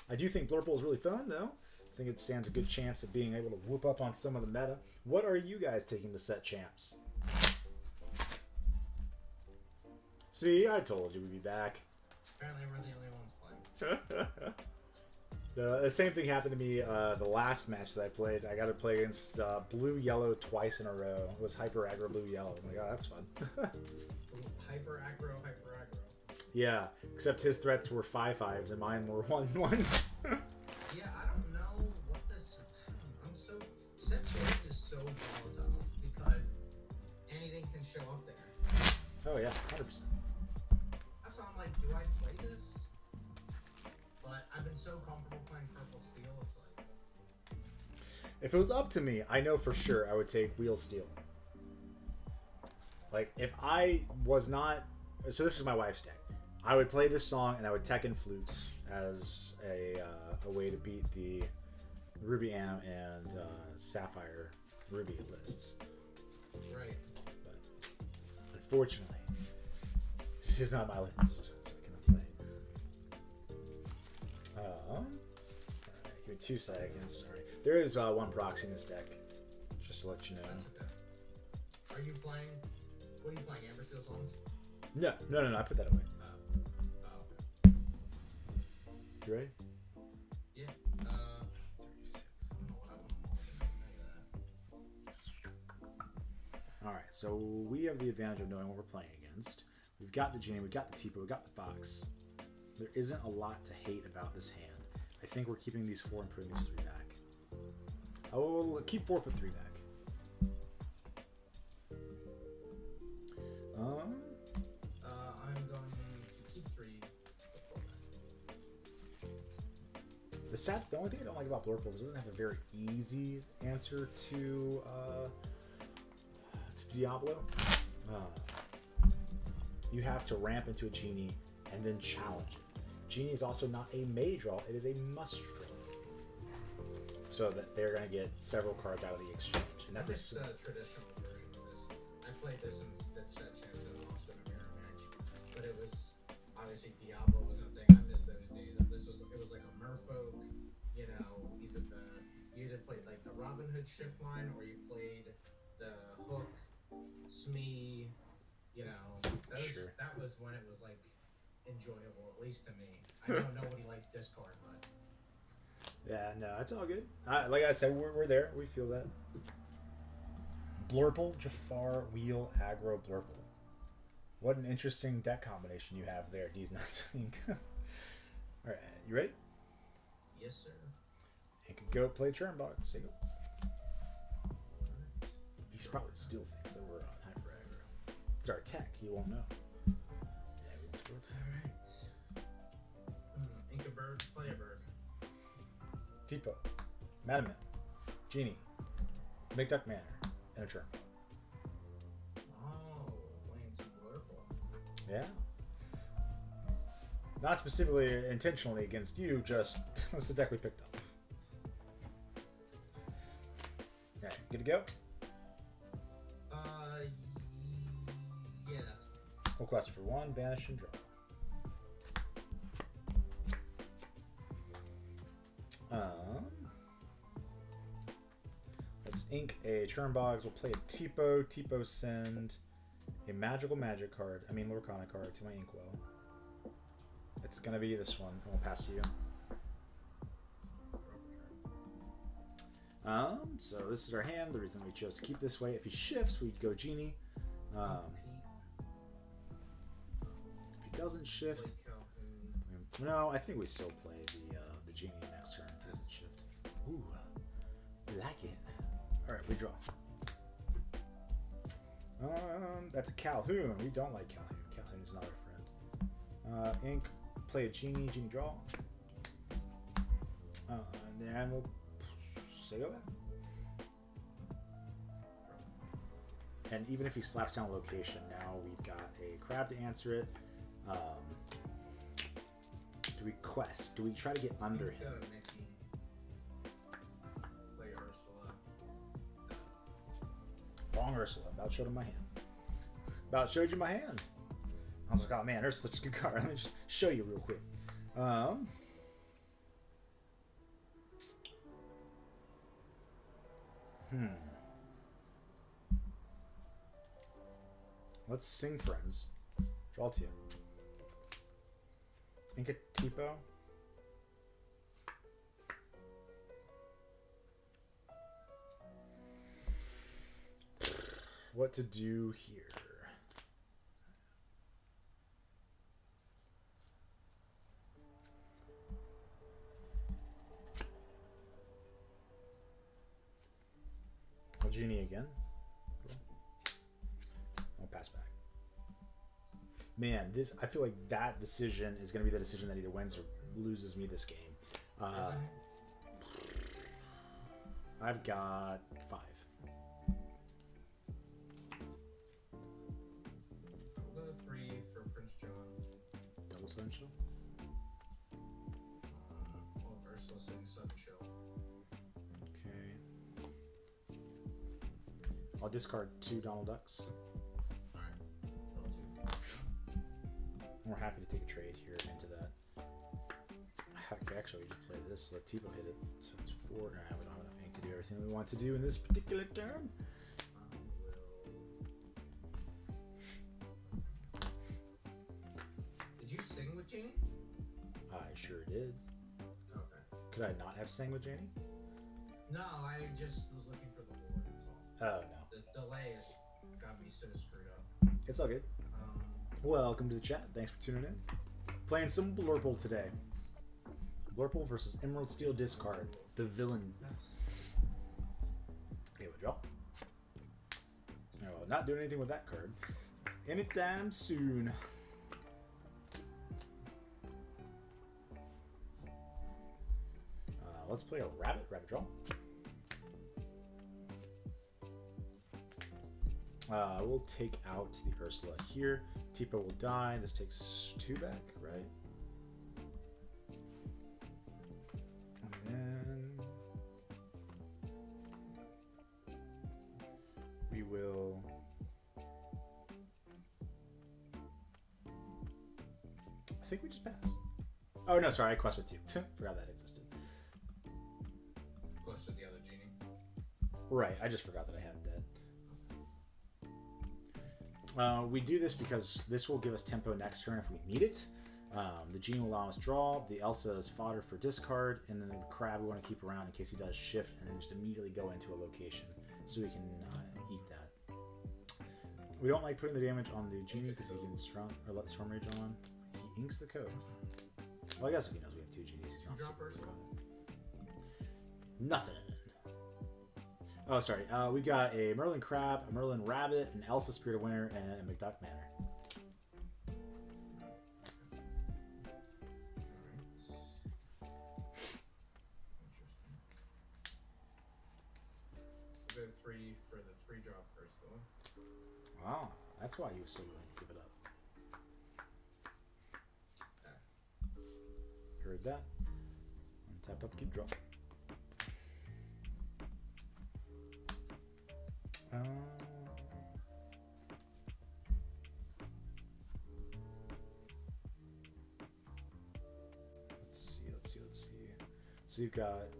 I do think Blurple is really fun, though. I think it stands a good chance of being able to whoop up on some of the meta. What are you guys taking to set champs? See, I told you we'd be back. Apparently we're the only ones playing. The same thing happened to me the last match that I played. I got to play against blue-yellow twice in a row. It was Hyper Aggro blue-yellow. I'm like, oh, that's fun. Hyper aggro. Yeah, except his threats were 5/5s and mine were 1/1s. Yeah, I don't know what this. Set change is so volatile because anything can show up there. Oh yeah, 100%. That's why I'm like, do I play this? But I've been so comfortable playing Purple Steel, it's like. If it was up to me, I know for sure I would take Wheel Steel. Like, if I was not... So this is my wife's deck. I would play this song and I would Tekken Flutes as a way to beat the Ruby Am and Sapphire Ruby lists. Right. But unfortunately, this is not my list, so I cannot play. Alright, give me 2 seconds. Alright, there is one proxy in this deck, just to let you know. That's okay. Are you playing? What are you playing? Amber Steel songs? No, I put that away. Oh. You ready? Yeah. All right, so we have the advantage of knowing what we're playing against. We've got the Genie, we've got the Tipo, we've got the Fox. There isn't a lot to hate about this hand. I think we're keeping these 4 and putting these 3 back. I will keep 4, put 3 back. I'm going to keep 3, put 4 back. The only thing I don't like about Blurple is it doesn't have a very easy answer to Diablo. You have to ramp into a Genie and then challenge it. Genie is also not a mage draw, it is a must draw. So that they're going to get several cards out of the exchange. And that's the traditional version of this. I played this in Stitch Set Champs and also in a mirror match. But it was, obviously Diablo wasn't a thing. I miss those days. It was like a merfolk, you know, you either played like the Robin Hood shift line or you played the Hook, Smee, you know. That was when it was like enjoyable, at least to me. I know nobody likes discard, but yeah, no, it's all good. Like I said, we're there. We feel that. Blurple, Jafar, Wheel, Aggro, Blurple. What an interesting deck combination you have there, D's Nuts. All right, you ready? yes, sir. You can go play Churnbog. Say go. He's probably still thinks that we're on Hyper Aggro. It's our tech. He won't know. Yeah, we won't do it. Alright. Ink a bird, play a bird. Tipo, Madman, Genie, Big Duck Manor, and a Churn. Oh, playing some Blurple. Yeah. Not specifically intentionally against you, just that's the deck we picked up. Alright, good to go? Yeah, that's fine. We'll quest for 1, banish, and draw. Let's ink a Churnbogs. We'll play a Tipo. Tipo send a magic card. I mean Lorcana card to my Inkwell. It's gonna be this one. I'll pass to you. So this is our hand. The reason we chose to keep this way. If he shifts, we'd go Genie. If he doesn't shift, no, I think we still play the Genie next turn if he doesn't shift. Ooh, we like it. All right, we draw. That's a Calhoun. We don't like Calhoun. Calhoun is not our friend. Ink, play a Genie. Genie draw. And then we'll say go back. And even if he slaps down a location, now we've got a crab to answer it. Do we quest? Do we try to get under him? Mickey. Play Ursula. Wrong Ursula. About showed him my hand. About showed you my hand. I was like, oh man, Ursula's such a good card. Let me just show you real quick. Let's sing Friends. Draw to you. Ink a Tipo. What to do here? A Genie again. Cool. I'll pass back. Man, I feel like that decision is going to be the decision that either wins or loses me this game. I've got 5. I'll go 3 for Prince John. Double Sunshine. Ursula sings Sunshine. Okay. I'll discard 2 Donald Ducks. Alright. Draw 2. We're happy to take a trade here into that. Actually, we just play this. Let Tipo hit it. So it's 4. Nah, we don't have enough ink to do everything we want to do in this particular turn. Did you sing with Janie? I sure did. Okay. Could I not have sang with Janie? No, I just was looking for the board. That's all. Oh, no. The delay has got got me so screwed up. It's all good. Welcome to the chat. Thanks for tuning in. Playing some Blurple today. Blurple versus Emerald Steel Discard, the villain. Okay, we'll draw. No, not doing anything with that card anytime soon. Let's play a rabbit draw. We'll take out the Ursula here. Tipo will die. This takes 2 back, right? And then we will I think we just pass. Oh no, sorry, I quest with 2. Forgot that existed. Quest with the other genie. Right, I just forgot that I had that. We do this because this will give us tempo next turn if we need it. The genie will allow us to draw. The Elsa is fodder for discard, and then the crab we want to keep around in case he does shift and then just immediately go into a location so we can eat that. We don't like putting the damage on the genie because he can or let the Storm Rage on. He inks the code. Well, I guess if he knows we have 2 genies, he's not super good. Nothing. Oh, sorry. We've got a Merlin Crab, a Merlin Rabbit, an Elsa Spirit of Winter, and a McDuck Manor. Go 3 for the 3-drop Ursula. Wow, that's why he was so willing to give it up. Heard that. Tap up, keep draw. Let's see. So you've got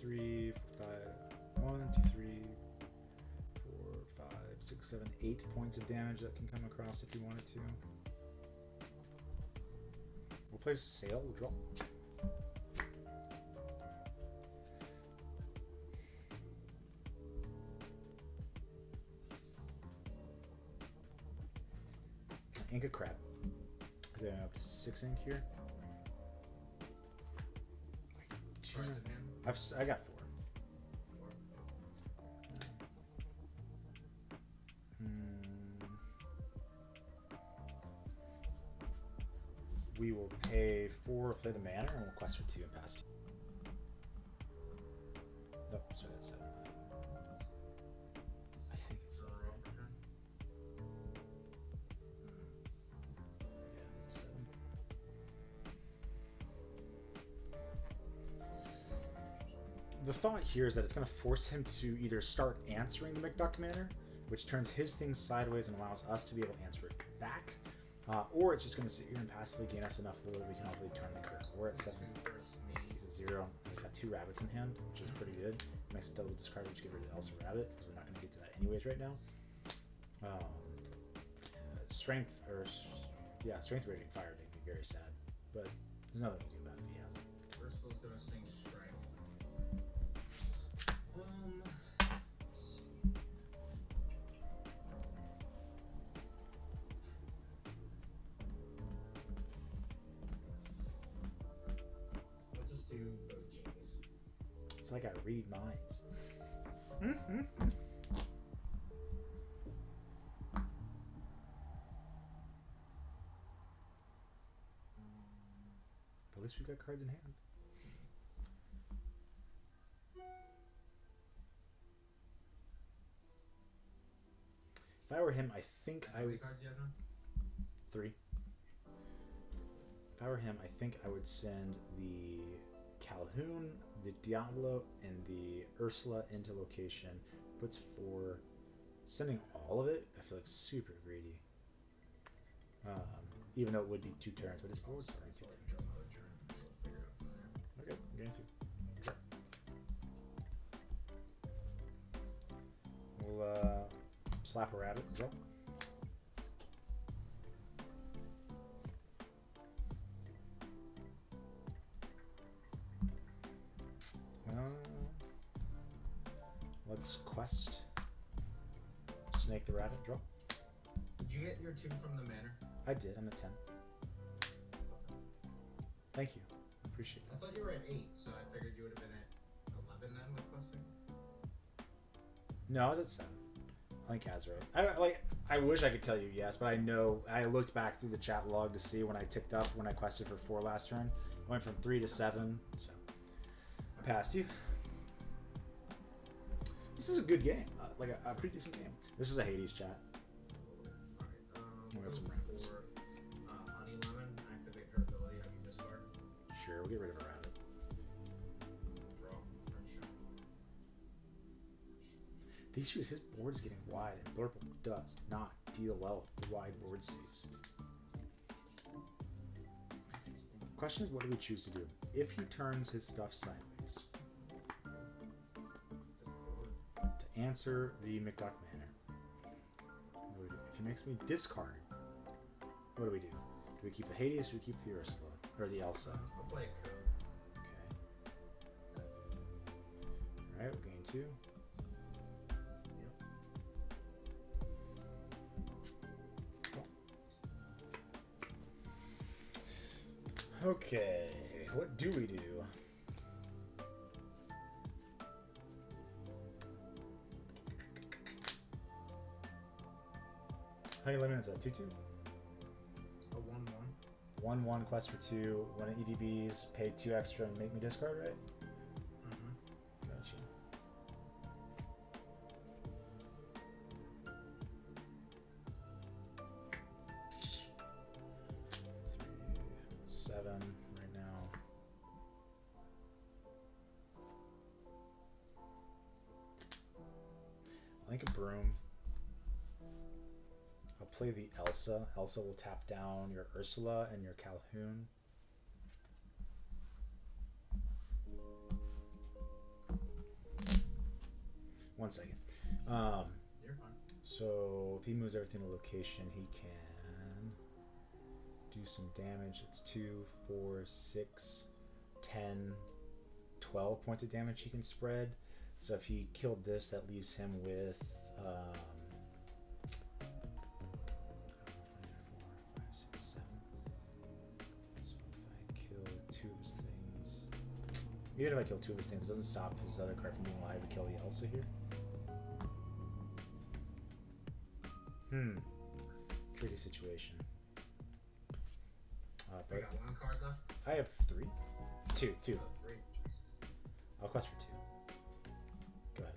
3, 5, 1, 2, 3, 4, 5, 6, 7, 8 points of damage that can come across if you wanted to. We'll play Sail, we'll draw. Ink a crab. Going up to 6 ink here. I got 4. We will pay 4, play the mana, and we'll quest for 2 and pass 2. Nope, sorry, that's 7. I think it's 7. Yeah, it's 7. The thought here is that it's going to force him to either start answering the McDuck Manor, which turns his thing sideways and allows us to be able to answer it back. Or it's just going to sit here and passively gain us enough that we can hopefully turn the curve. We're at 7. He's at 0. We've got 2 rabbits in hand, which is pretty good. Makes a double discard, which get rid of the Elsa Rabbit, because we're not going to get to that anyways right now. Strength rating fire make me very sad, but there's nothing we can do about it if he has it. Ursula's going to sing strength. It's like I read minds. At least we've got cards in hand. If I were him, I think I would. Cards you have done? 3. If I were him, I think I would send the Calhoun, the Diablo, and the Ursula into location. Puts 4. Sending all of it, I feel like super greedy. Even though it would be 2 turns, but it's board starting 2 turns. Okay, I'm getting 2. Okay. We'll slap a rabbit as well. Let's quest. Snake the rabbit, draw. you get your 2 from the manor? I did. I'm at 10. Thank you. Appreciate I that. thought you were at 8, so I figured you would have been at 11 then with questing. No, I was at 7. I think Kaz right. I wish I could tell you yes, but I know I looked back through the chat log to see when I ticked up when I quested for 4 last turn. I went from 3 to 7, so I passed you. This is a good game, like a pretty decent game. This is a Hades chat. Alright, We got some for rabbits. Honey Lemon, activate her ability, have you discard? Sure, we'll get rid of a rabbit. Draw. The issue is his board is getting wide, and Blurple does not deal well with wide board states. Question is, what do we choose to do? If he turns his stuff sideways, to answer the McDuck Manor, what do we do? If he makes me discard, what do we do? Do we keep the Hades? Or do we keep the Ursula or the Elsa? I'll play Cove. Okay. All right, we'll gain 2. Okay, what do we do? Honey Lemon is a 2/2. A 1/1. 1/1 quest for 2. 1 EDBs, pay 2 extra and make me discard, right? Mm-hmm. Gotcha. 7 right now. I think a broom. I'll play the Elsa. Elsa will tap down your Ursula and your Calhoun. One second. You're fine. So if he moves everything to location, he can do some damage. It's 2, 4, 6, 10, 12 points of damage he can spread. So if he killed this, that leaves him with 4, 5, 6, 7. So if I kill 2 of his things, even if I kill 2 of his things, it doesn't stop his other card from being alive to kill the Elsa here. Tricky situation. We got 1 card left. I have 3. 2. Oh, 3. Jesus. I'll quest for 2. Go ahead.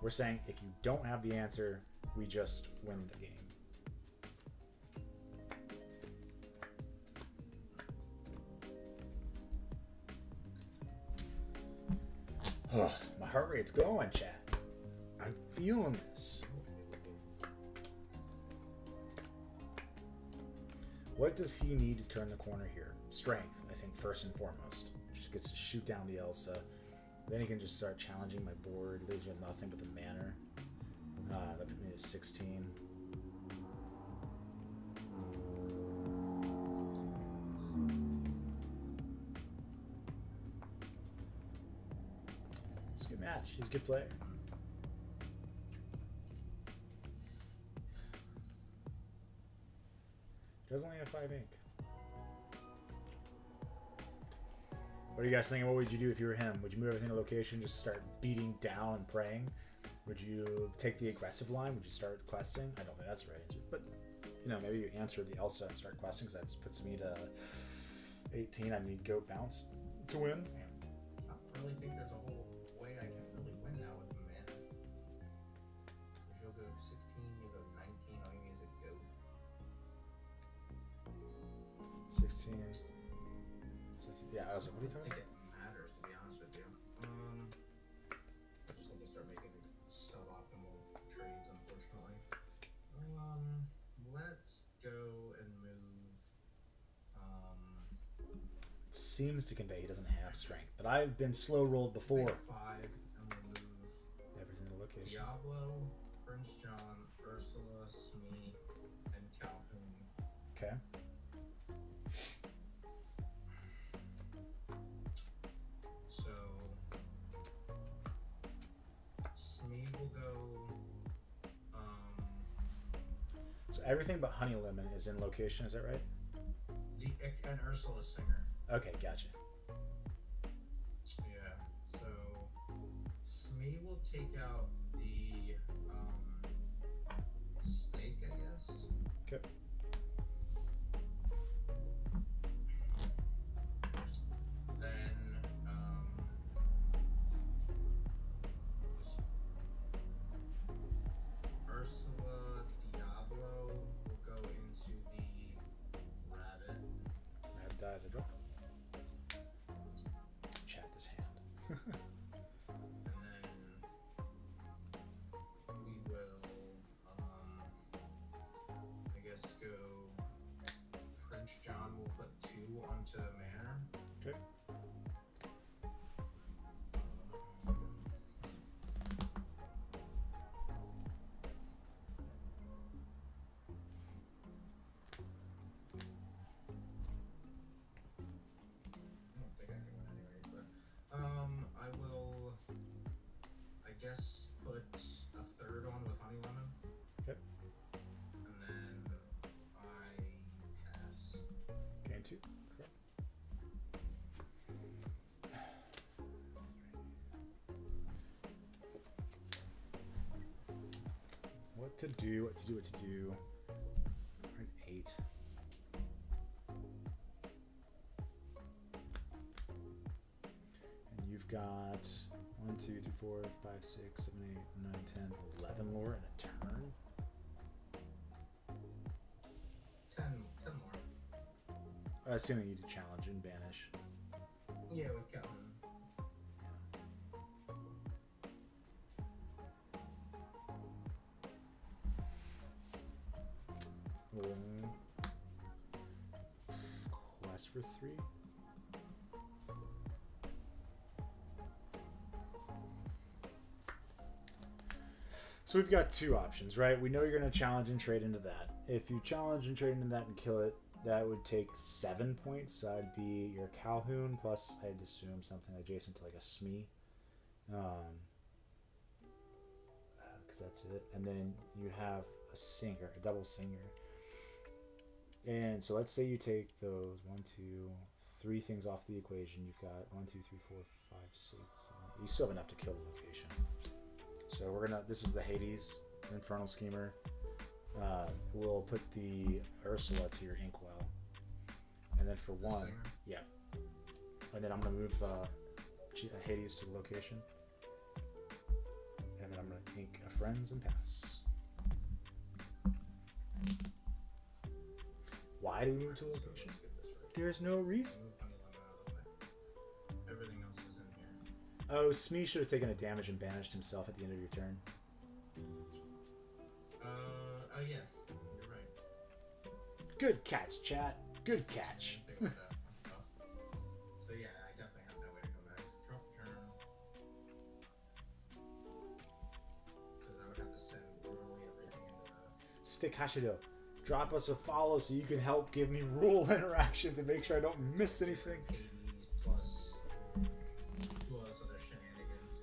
We're saying if you don't have the answer, we just win the game. My heart rate's going, chat. I'm feeling this. What does he need to turn the corner here? Strength, I think, first and foremost. Just gets to shoot down the Elsa. Then he can just start challenging my board. Leaves with nothing but the manor. That put me to 16. It's a good match. He's a good player. Does only have 5 ink. What are you guys thinking? What would you do if you were him? Would you move everything to location, just start beating down and praying? Would you take the aggressive line? Would you start questing? I don't think that's the right answer. But, you know, maybe you answer the Elsa and start questing, because that puts me to 18. I need goat bounce to win. I don't really think there's a whole way I can really win now with the mana. Because you'll go 16, you'll go 19, all you need is a goat. 16. So, yeah, I was like, what are you I don't talking think about? it matters, to be honest with you. I just have to start making suboptimal trades, unfortunately. Let's go and move. Seems to convey he doesn't have strength, but I've been slow rolled before. Pick 5, and we'll move Everything to location. Diablo, Prince John, Ursula, Smee, and Calhoun. Okay. So Smee will go So everything but Honey Lemon is in location, is that right? And Ursula Singer. Okay, gotcha. Yeah. So Smee will take out the snake, I guess. Okay. Then Ursula Diablo will go into the rabbit. Rabbit dies, I draw. Chat this hand. And then we will, I guess, go. French John will put 2 onto Manor. Okay. I don't think I can win anyways, but I will, I guess, put a 3rd on with Honey Lemon. Okay. And then I pass. Gain 2. Draw. What to do, what to do, what to do. An 8. And you've got 1, 2, 3, 4, 5, 6, 7, 8, 9, 10, 11 lore in a turn. 10 more. Assuming you do challenge and banish. Yeah, with Calvin. Quest for 3. So we've got 2 options, right? We know you're going to challenge and trade into that. If you challenge and trade into that and kill it, that would take 7 points. So that'd be your Calhoun plus, I'd assume, something adjacent to like a Smee. Because that's it. And then you have a singer, a double singer. And so let's say you take those 1, 2, 3 things off the equation. You've got 1, 2, 3, 4, 5, 6, 7. You still have enough to kill the location. So we're gonna. This is the Hades Infernal Schemer. We'll put the Ursula to your Inkwell, and then for 1, Singer. yeah. And then I'm gonna move Hades to the location, and then I'm gonna ink a friends and pass. Why do we move to the So location? let's get this right. There's no reason. Move Honey Lemon out of the way. Everything else is in here. Oh, Smee should have taken a damage and banished himself at the end of your turn. Oh yeah, you're right. Good catch, chat. Good catch. Think about that. That's tough. So yeah, I definitely have no way to go back. Draw for turn. Because I would have to send literally everything into the... Stick Hashido, drop us a follow so you can help give me rule interactions and make sure I don't miss anything. Hades plus other shenanigans.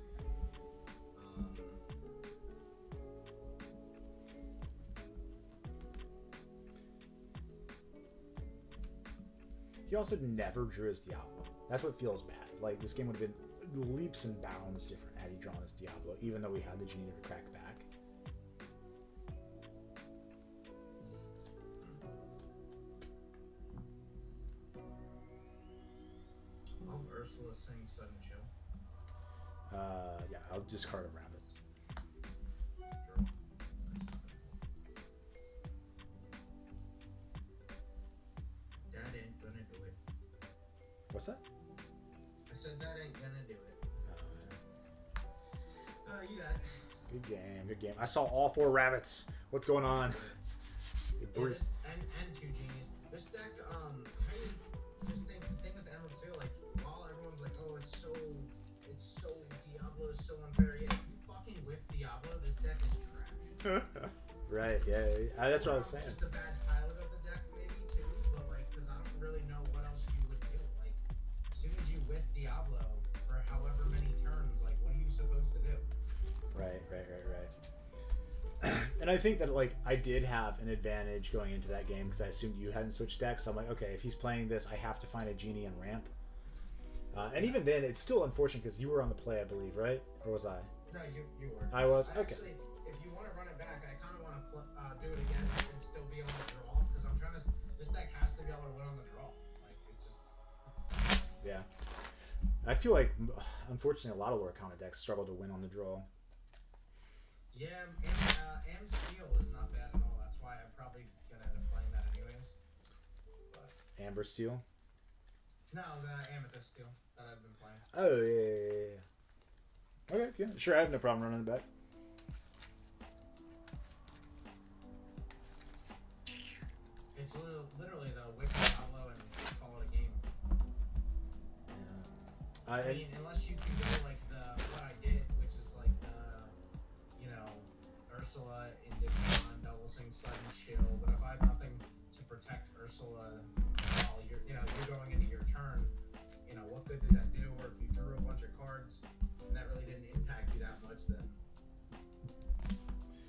He also never drew his Diablo. That's what feels bad. Like, this game would have been leaps and bounds different had he drawn his Diablo, even though we had the Genie to crack back. I'll Ursula sing Sudden Chill. Yeah, I'll discard a rabbit. Draw. That ain't gonna do it. What's that? I said that ain't gonna do it. You got it. Good game, good game. I saw all 4 rabbits. What's going on? Yeah, this, and 2 genies. This deck, how you just think with the Emerald Seal, like, while everyone's like, oh, it's so Diablo is so unfair. Yeah, if you fucking whiff Diablo, this deck is trash. Right, yeah. That's what I was saying. Just a bad pilot of the deck, maybe too, but like, because I don't really know what else you would do. Like, as soon as you whiff Diablo for however many turns, like, what are you supposed to do? Right. And And I think that like I did have an advantage going into that game because I assumed you hadn't switched decks. So I'm like, okay, if he's playing this, I have to find a genie and ramp. And even then, it's still unfortunate because you were on the play, I believe, right? Or was I? No, you were. I was? Okay. Actually, if you want to run it back, I kind of want to do it again and still be on the draw because I'm trying to. This deck has to be able to win on the draw. Like it's just. Yeah. I feel like, unfortunately, a lot of lower counter decks struggle to win on the draw. Yeah, and Steel is not bad at all. That's why I'm probably gonna end up playing that anyways. But Amber Steel? no, the Amethyst Steel that I've been playing. Oh, yeah. Okay, yeah. Sure, I have no problem running it back. It's literally the whip Diablo and call it a game. Yeah. I mean, unless you can go like what I did, which is like Ursula in Digimon, double swing, sudden chill. But if I have nothing to protect Ursula while you're going into your turn, what good did that do? Or if you drew a bunch of cards and that really didn't impact you that much, then.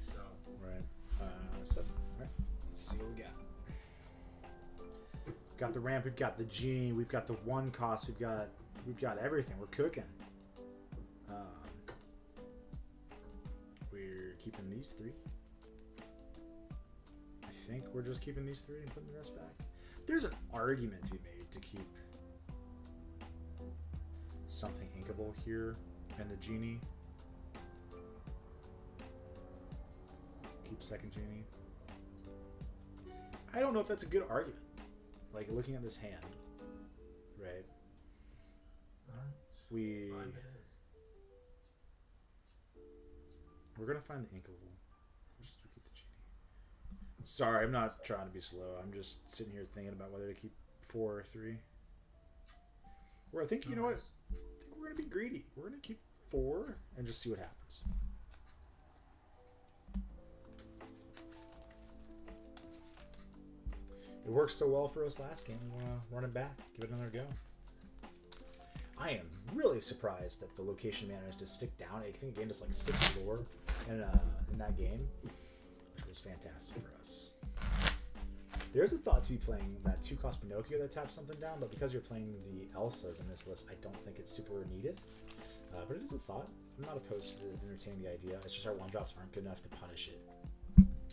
So. Right. 7. All right. Let's see what we got. We've got the ramp. We've got the genie. We've got the 1 cost. We've got everything. We're cooking. We're keeping these 3. I think we're just keeping these 3 and putting the rest back. There's an argument to be made to keep something inkable here and the genie. Keep second genie. I don't know if that's a good argument. Like looking at this hand, right? We're gonna find the inkable. Let's just keep the genie. Sorry, I'm not trying to be slow. I'm just sitting here thinking about whether to keep 4 or 3. Or I think you know what? I think we're gonna be greedy. We're gonna keep 4 and just see what happens. It worked so well for us last game. We want to run it back, give it another go. I am really surprised that the location managed to stick down. I think it gained us like 6 lore in that game, which was fantastic for us. There's a thought to be playing that 2-cost Pinocchio that taps something down, but because you're playing the Elsas in this list, I don't think it's super needed. But it is a thought. I'm not opposed to entertaining the idea. It's just our 1-drops aren't good enough to punish it.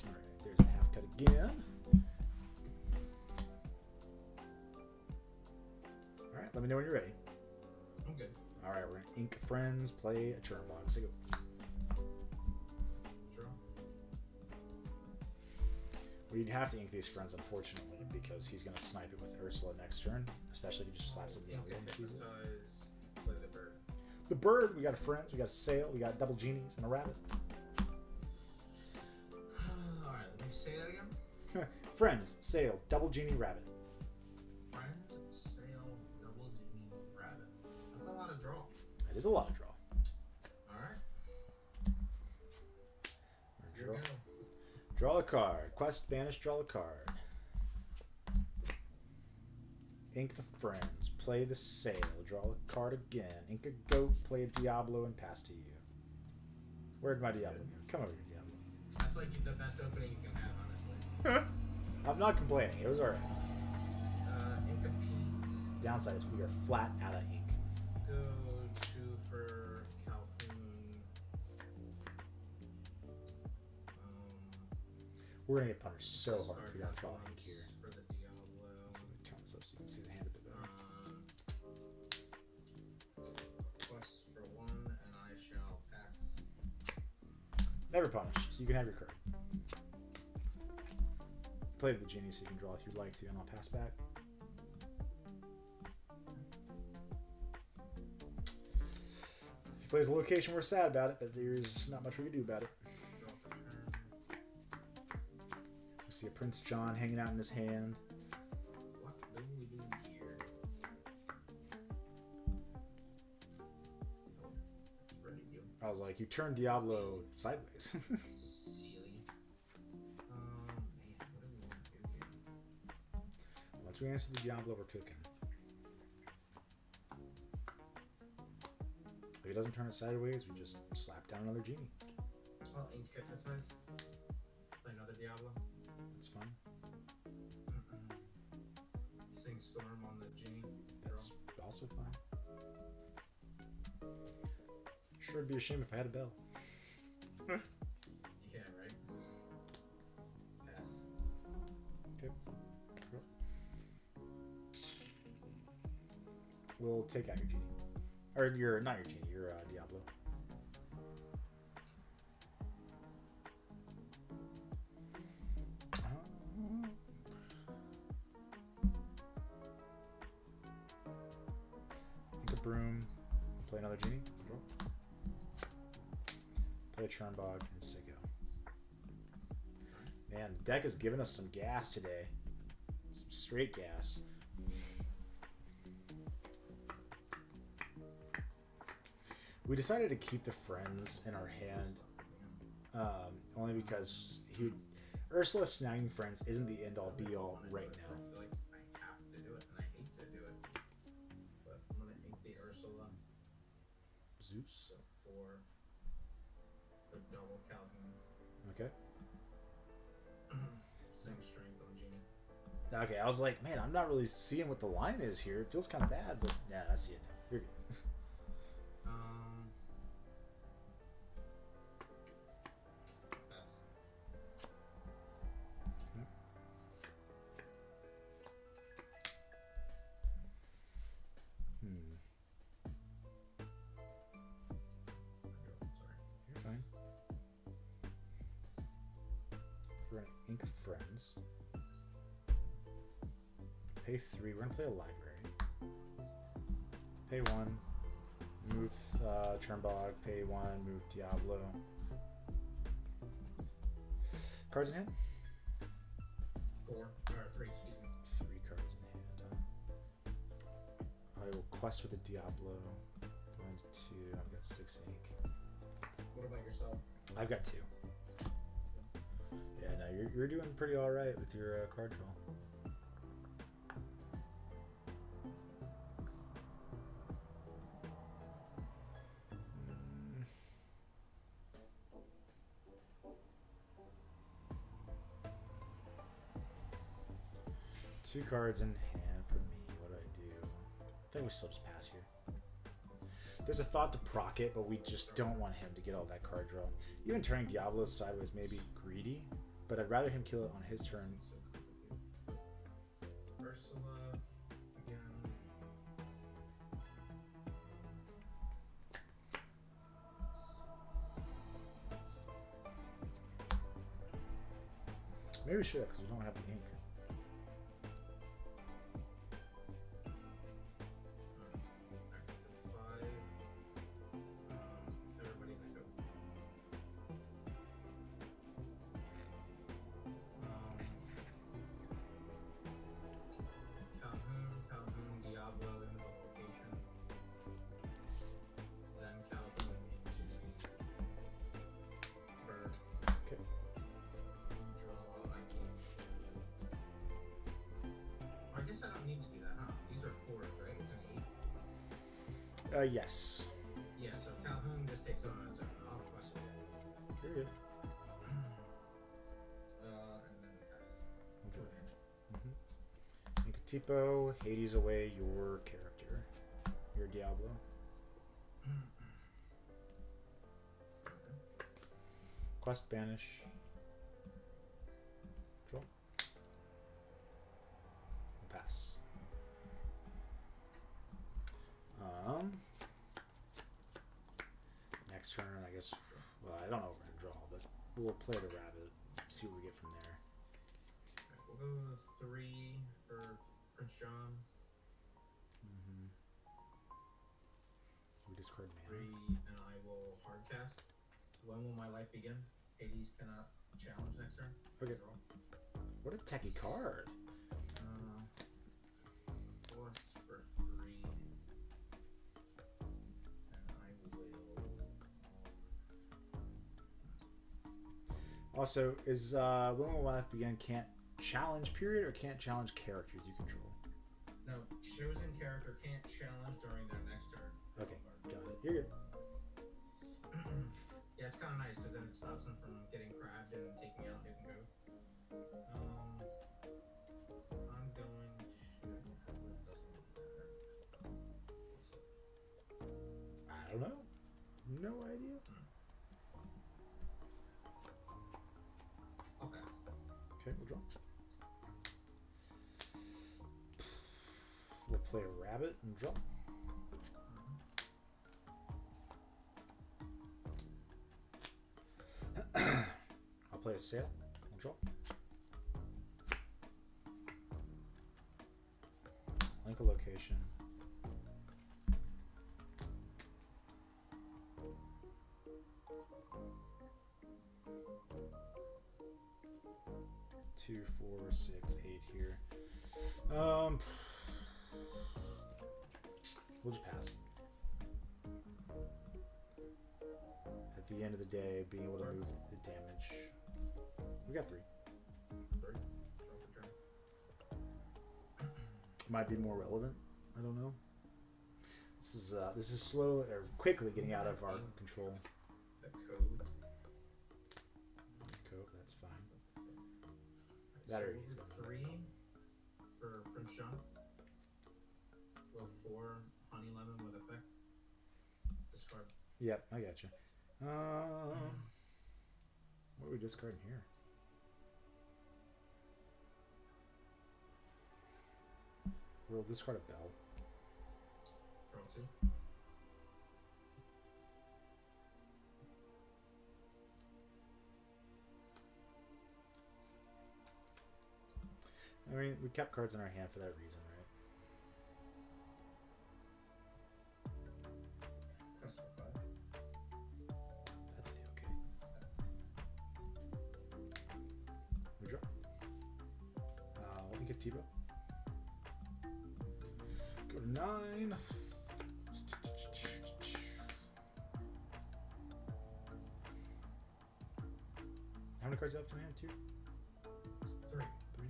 Alright, there's the half cut again. Alright, let me know when you're ready. I'm good. Alright, we're going to ink friends, play a churn box. Say go. Draw. We'd have to ink these friends, unfortunately, because he's going to snipe it with Ursula next turn, especially if he just slaps it in the other and sees it. Play the bird. The bird, we got a friends, we got a sail, we got double genies, and a rabbit. Alright, let me say that again. Friends, sail, double genie, rabbit. Friends, sail, double genie, rabbit. That's a lot of draw. That is a lot of draw. Alright. Draw. Draw a card. Quest, banish, draw a card. Ink the friends. Play the sail. Draw a card again. Ink a goat. Play a Diablo and pass to you. Where'd my Diablo go? Come over here, Diablo. That's like the best opening you can have, honestly. I'm not complaining. It was alright. Incomplete. Downside is we are flat out of ink. Go to for Calhoun. We're gonna get punished so hard if we don't draw ink here. For the Diablo. So let me turn this up so you can see the hand a bit better. Quest for 1, and I shall pass. Never punished, so you can have your card. Play the genie so you can draw if you'd like to, and I'll pass back. If he plays a location, we're sad about it, but there's not much we can do about it. Draw for turn. We see a Prince John hanging out in his hand. What do we do here? Oh, it's ready to go. I was like, you turned Diablo sideways. Silly. Man, what do we want to do here? Once we answer the Diablo, we're cooking. If he doesn't turn it sideways, we just slap down another genie. Well, ink hypnotize. Diablo. It's fine. Sing Storm on the Genie. That's also fine. Sure, it'd be a shame if I had a bell. Yeah, right. Pass. Okay. Cool. We'll take out your genie, or your not your genie, your Diablo. Take a broom. Play another genie. Draw. Play a Churnbog and Siggo. Man, the deck has given us some gas today. Some straight gas. We decided to keep the friends in our hand, only because Ursula snagging friends isn't the end-all be-all right now. I feel like I have to do it, and I hate to do it. But I'm gonna ink the Ursula. Zeus. So for the double Calhoun. Okay. Sing Strength on Genie. Okay, I was like, man, I'm not really seeing what the line is here. It feels kind of bad, but yeah, I see it now. You're good. Pass. Sorry. You're fine. We're gonna ink friends. Pay 3. We're gonna play a library. Pay 1. Move Churnbog. Pay 1. Move Diablo. Cards in hand? 4 or 3, excuse me. 3 cards in hand. I will quest with a Diablo. Going to 2. I've got 6 ink. What about yourself? I've got 2. Yeah, no, you're doing pretty all right with your card draw. Two cards in hand for me. What do I do? I think we still just pass here. There's a thought to proc it, but we just don't want him to get all that card draw. Even turning Diablo sideways may be greedy, but I'd rather him kill it on his turn. Ursula again. Maybe we should have, because we don't have the ink. I guess I don't need to do that, huh? These are 4s, right? It's an 8. Yes. Yeah, so Calhoun just takes it on its own. I'll quest with it. You're good. And then pass. Tipo, Hades away your character. Your Diablo. Quest banish. Draw. Pass. Next turn, I guess. Well, I don't know what we're gonna draw, but we'll play the rabbit. See what we get from there. We'll go with 3 for Prince John. We discard 3, mana. and I will hardcast. When will my life begin? Hades cannot challenge next turn. Okay. Draw. What a techie card. Quest for 3. And I will. Also, is when will life begin can't challenge period or can't challenge characters you control? No, chosen character can't challenge during their next turn. Okay, got it. You're good. Yeah, it's kind of nice because then it stops them from getting crabbed and taking out hidden go. I'm going to. It doesn't matter. What's it? I don't know. No idea. I'll pass. Okay, we'll draw. We'll play a rabbit and draw. I'll play a sail and draw. Link a location. Two, 4, 6, 8 here. We'll just pass. At the end of the day, being able to move the damage. We got 3. 3. Start the turn. Might be more relevant. I don't know. This is slow or quickly getting out of our control. The code. Coat, that's fine. That or he's going 3 for Prince John. Go 4 honey lemon with effect. Discard. Yep, I got you. What are we discarding here? We'll discard a bell. Draw 2. I mean, we kept cards in our hand for that reason, right? That's for 5. That's okay. We draw. Let me get Tebow. Go to 9. How many cards left in hand? 2? 3. 3.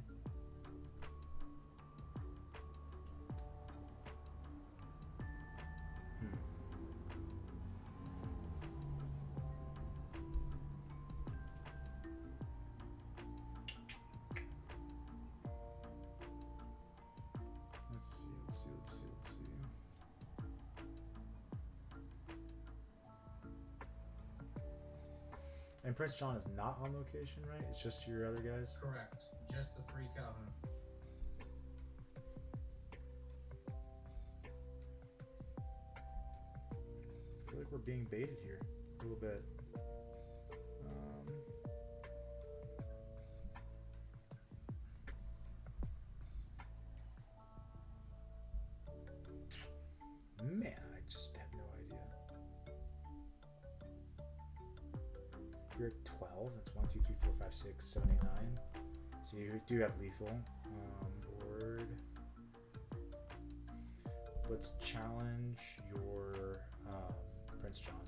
Let's see. And Prince John is not on location, right? It's just your other guys? Correct. Just the 3 Calvin. I feel like we're being baited here a little bit. Man, I just have no idea. You're at 12. That's 1, 2, 3, 4, 5, 6, 7, 8, 9. So you do have lethal board. Let's challenge your Prince John.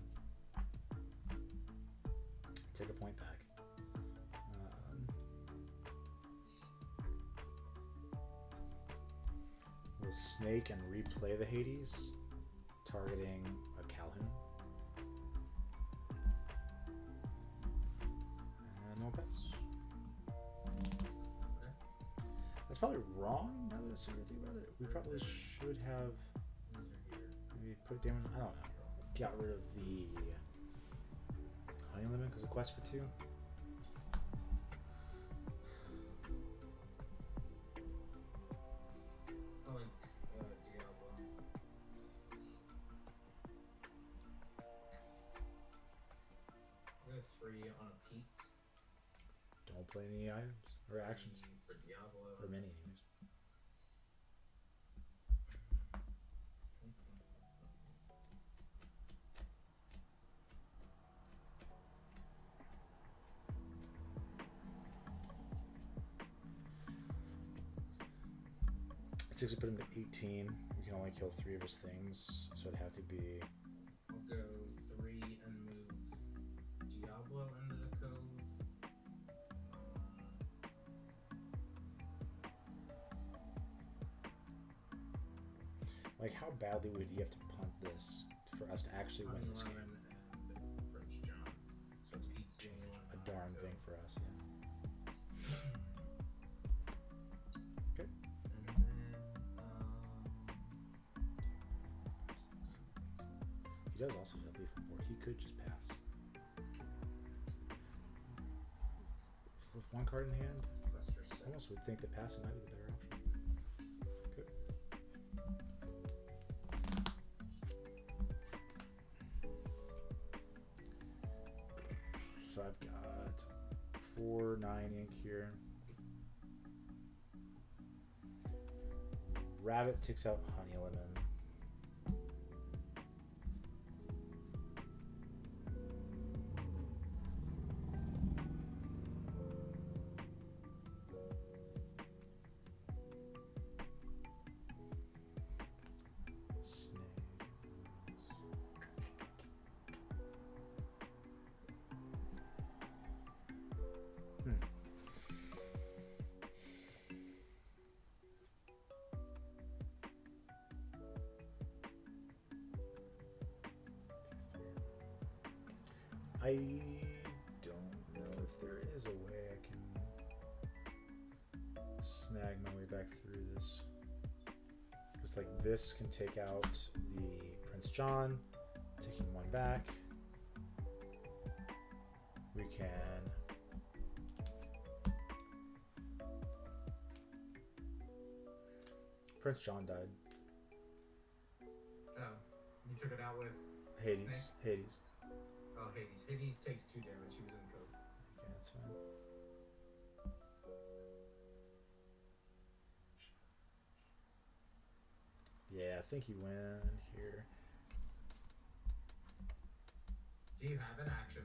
Take a point back. We'll snake and replay the Hades, targeting a Calhoun. And we'll pass. Okay. That's probably wrong now that I think about it. We probably should have maybe put damage. I don't know. Got rid of the honey lemon because of quest for 2. I like Diablo. Go 3 on a peak. Don't play any items or actions 3 for Diablo. or many anyways. Six would put him to 18. We can only kill 3 of his things, so it'd have to be. I'll go 3 and move Diablo into the cove. Like, how badly would you have to punt this for us to actually win Honey this Lemon game? and Prince John. So Pete's the only one. A darn thing for us, yeah. He does also have lethal board. He could just pass. With one card in hand, almost would think that passing might be the better option. Okay. So I've got 4/9 ink here. Rabbit takes out Honey Lemon. I don't know if there is a way I can snag my way back through this. It's like this can take out the Prince John, taking one back. We can Prince John died. Oh, you took it out with Hades. Snake? Hades. Oh, Hades. Hades takes 2 damage. He was in code. Okay, that's fine. Yeah, I think you win here. Do you have an action?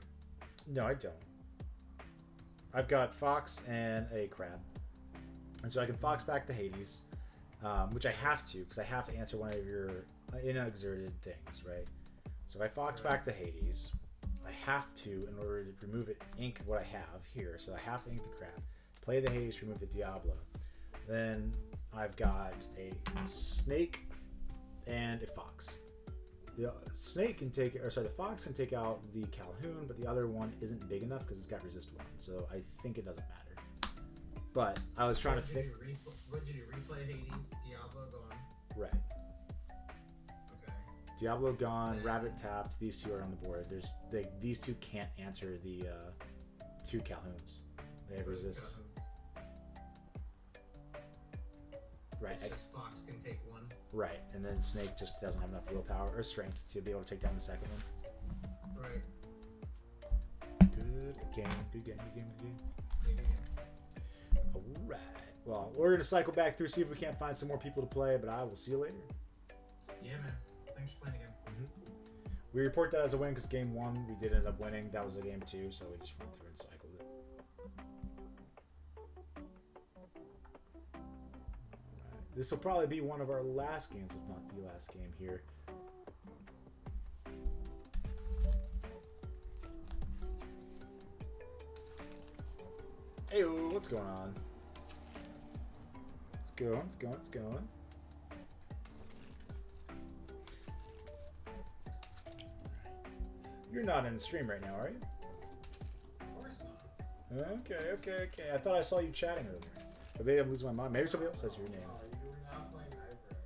No, I don't. I've got Fox and a Crab. And so I can Fox back the Hades, which I have to, because I have to answer one of your inexerted things, right? So if I Fox back the Hades, I have to, in order to remove it, ink what I have here. So I have to ink the Crab, play the Hades, remove the Diablo. Then I've got a Snake and a Fox. The Snake can take, or sorry, the Fox can take out the Calhoun, but the other one isn't big enough because it's got resist 1. So I think it doesn't matter. But I was trying to think. What did you replay? Hades, Diablo gone. Right. Okay. Diablo gone, Rabbit tapped. These two are on the board. These two can't answer the 2 Calhouns. They have resist. Right. It's just Fox can take 1. Right, and then Snake just doesn't have enough willpower or strength to be able to take down the second one. Right. Good game, good game, good game, good game. Yeah. Alright. Well, we're going to cycle back through, see if we can't find some more people to play, but I will see you later. Yeah, man. Thanks for playing again. We report that as a win because game 1 we did end up winning. That was a game 2, so we just went through and cycled it. This will probably be one of our last games, if not the last game here. Hey, what's going on? It's going, it's going, it's going. You're not in the stream right now, are you? Of course not. Okay, okay, okay. I thought I saw you chatting earlier. But maybe I'm losing my mind. Maybe somebody else has your name. You were not playing Hyper.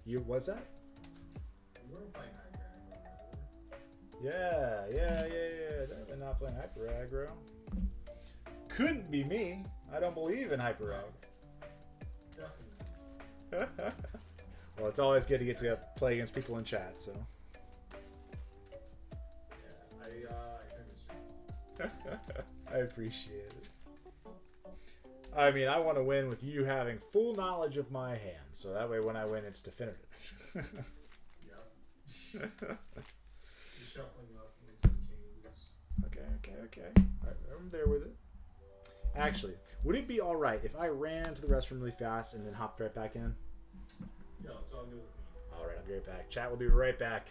You, what's that? You were playing Hyper. Yeah. Definitely not playing Hyper Aggro. Couldn't be me. I don't believe in Hyper Aggro. Definitely. Well, it's always good to get to play against people in chat, so. Yeah, I couldn't. I appreciate it. I mean, I want to win with you having full knowledge of my hand, so that way when I win, it's definitive. Yep. Shuffling up with some changes. Okay. I'm there with it. Actually, would it be all right if I ran to the restroom really fast and then hopped right back in? Yeah, it's all good with me. All right, I'll be right back. Chat will be right back.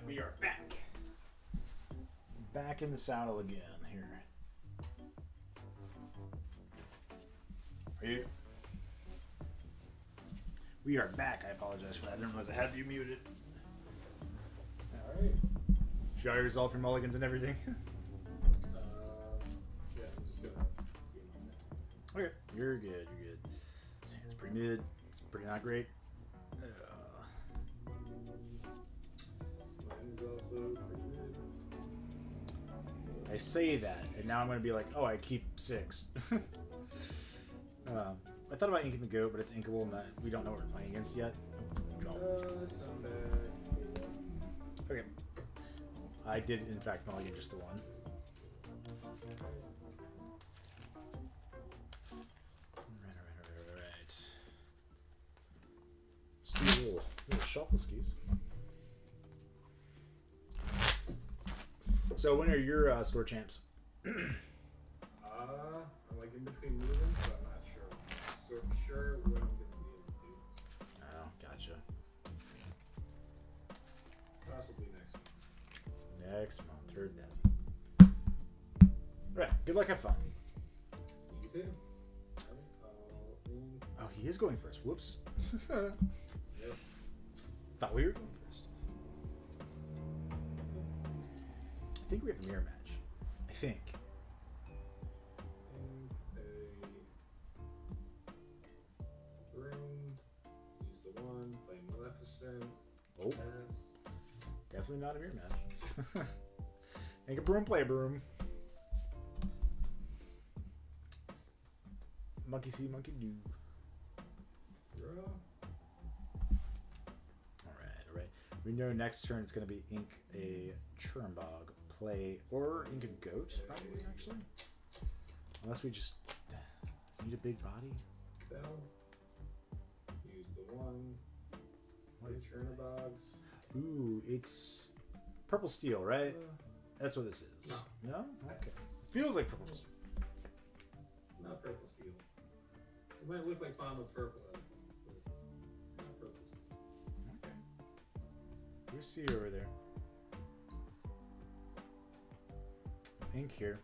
We are back. Back in the saddle again here. Are you? We are back. I apologize for that. I didn't realize I had you muted. Alright. Did you already resolve your mulligans and everything? Yeah, I'm just gonna do my next. Okay. You're good. You're good. It's pretty mid. It's pretty not great. Mine's also pretty good. I say that, and now I'm going to be like, oh, I keep 6. I thought about inking the goat, but it's inkable, and that we don't know what we're playing against yet. That's not bad. Okay. I did, in fact, mulligan just the one. Alright. Let's do a little shuffle skis. So when are your store champs? I'm like in between moving, so I'm not sure. So for sure what I'm gonna be able to do. Oh, gotcha. Possibly next month. Next month, heard that. Alright, good luck, have fun. You too. Alright, Oh, he is going first. Whoops. Yep. Thought we were going first. I think we have a mirror match. I think. And a broom. Use the one. Play Maleficent. Oh, Pass. definitely not a mirror match. Make a broom, play a broom. Monkey see, monkey do. Draw. Alright. We know next turn it's going to be ink a Churmbog, play, or ink a goat, probably, actually. Unless we just need a big body. Bell. Use the one. What is Churnabogs. Ooh, it's purple steel, right? That's what this is. No. No? Okay. Feels like purple steel. Not purple steel. It might look like Bombers purple. Not purple steel. Okay. We see you over there. Ink here.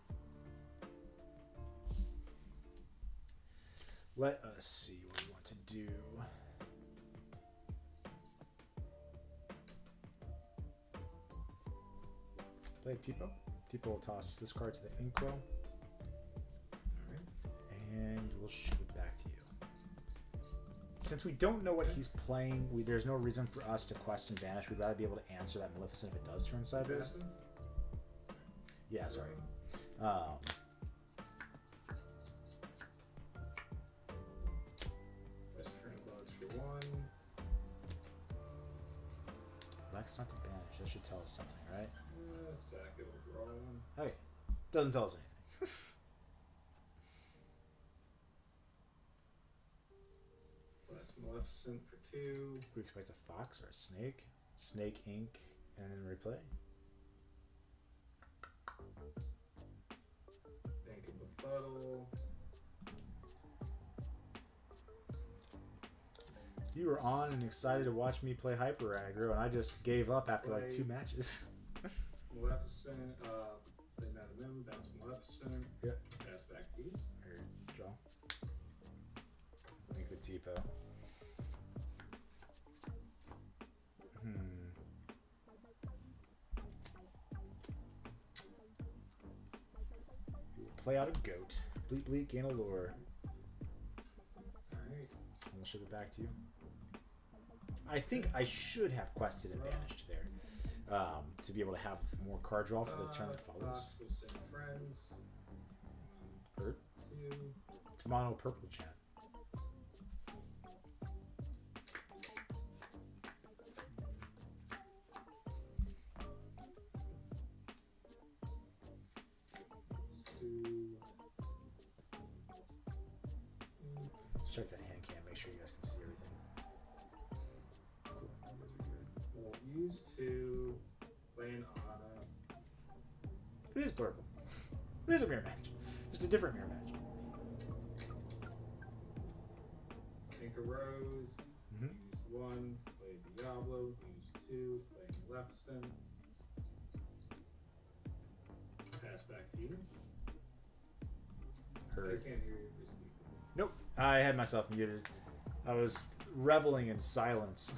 Let us see what we want to do. Play Tipo. Tipo will toss this card to the inkwell. And we'll shoot it back to you. Since we don't know what he's playing, there's no reason for us to quest and banish. We'd rather be able to answer that Maleficent if it does turn sideways. Passing? Yeah, sorry. Let's Churnabogs for one. Black's not to banish. That should tell us something, right? Sack it, draw one. Okay. Doesn't tell us anything. Last Maleficent for two. We expect a fox or a snake. Snake ink and then replay. Bank of Befuddle. You were on and excited to watch me play Hyper Aggro, and I just gave up after like 2 matches. Maleficent, play Madame, bounce Maleficent. Yep. Pass back to you. Here, draw. Link the Tipo. Play out a goat. Bleak, bleak, gain a lure. Alright. And we'll ship it back to you. I think I should have quested and banished there. To be able to have more card draw for the turn that follows. Fox will send friends. Hurt. Two. It's mono purple chat. Two. Check that hand cam, make sure you guys can see everything. Cool. You guys are good. We'll use two. Play an Anna. It is purple. It is a mirror match. Just a different mirror match. Take a Rose. Mhm. Use one. Play Diablo. Use two. Play Maleficent. back to you. I Heard. can't hear you if you're speaking. Nope. I had myself muted. I was reveling in silence.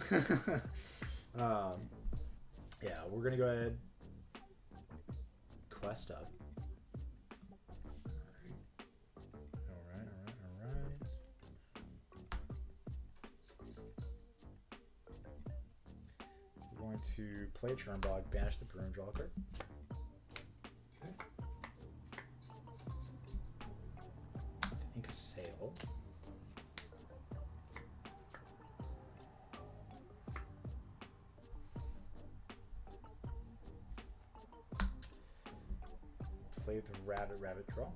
Yeah, we're gonna go ahead. Quest up. Alright. We're going to play Churnbog, banish the Bruin, draw a card. Okay. Ink Sail. Play the rabbit draw.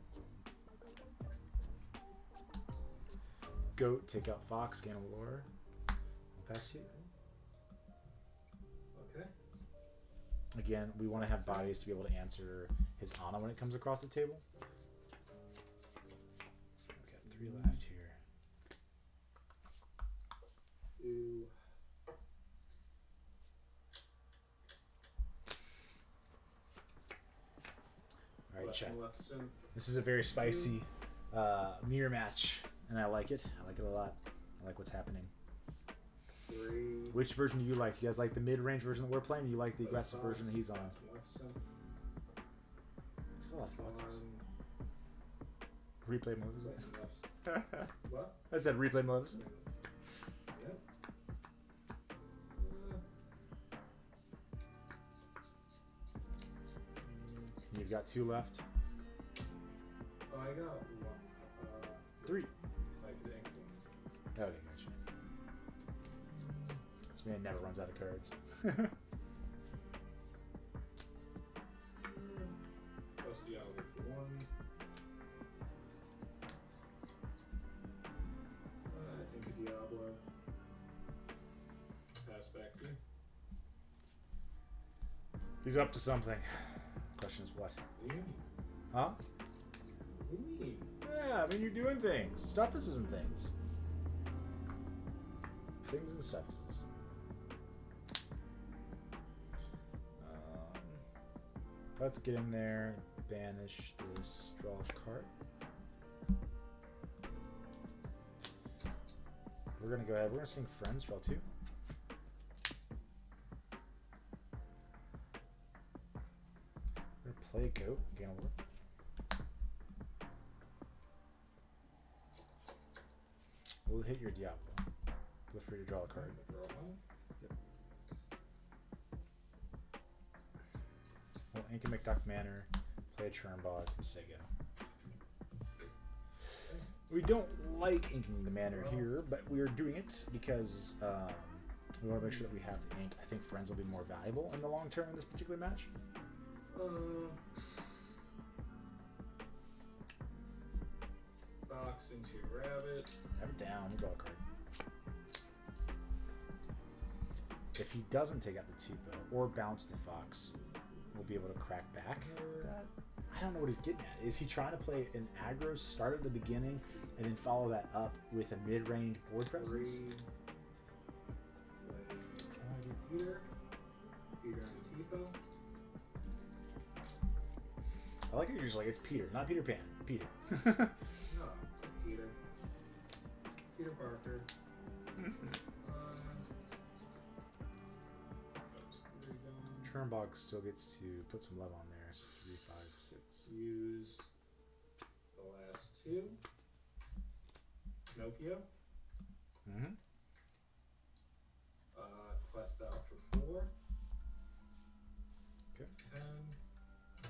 Goat, take out Fox, gain a lure. Pass you. Okay. Again, we want to have bodies to be able to answer his Ana when it comes across the table. We've got 3 left here. 2. All right, chat. Left soon. This is a very spicy mirror match, and I like it. I like it a lot. I like what's happening. 3. Which version do you like? Do you guys like the mid-range version that we're playing, or do you like the aggressive version that he's on? Left soon. It's got a lot of foxes. 1. Replay Maleficent. What? I said replay Maleficent. Yep. You've got 2 left. Oh, I got 1. 3. Like the ink one. Okay, gotcha. This man never runs out of cards. Plus Diablo for 1. Into Diablo. Pass back to you. He's up to something. Question is what? What do you mean? Huh? What do you mean? Yeah, I mean you're doing things. Stuffuses and things. Things and stuffuses. Let's get in there. Banish this. Draw a card. We're gonna go ahead. We're gonna sing Friends. Draw 2. We're gonna play a goat. Gain a lure. We'll hit your Diablo. Feel free to draw a card. Draw 1. Yep. We'll ink a McDuck Manor, play a Churnbog, and say go. We don't like inking the manor here, but we are doing it because we want to make sure that we have the ink. I think Friends will be more valuable in the long term in this particular match. Fox into rabbit. Have it down. We'll draw a card. If he doesn't take out the Tipo or bounce the Fox, we'll be able to crack back. That, I don't know what he's getting at. Is he trying to play an aggro start at the beginning and then follow that up with a mid-range board presence? 3. Peter. Peter and Tipo. I like how you're just like, it's Peter, not Peter Pan. Peter. No, just Peter. Peter Parker. Churnbog still gets to put some love on there. It's just 3, 5, 6. Use the last 2. Pinocchio. Mm-hmm. Quest out for 4. Okay. And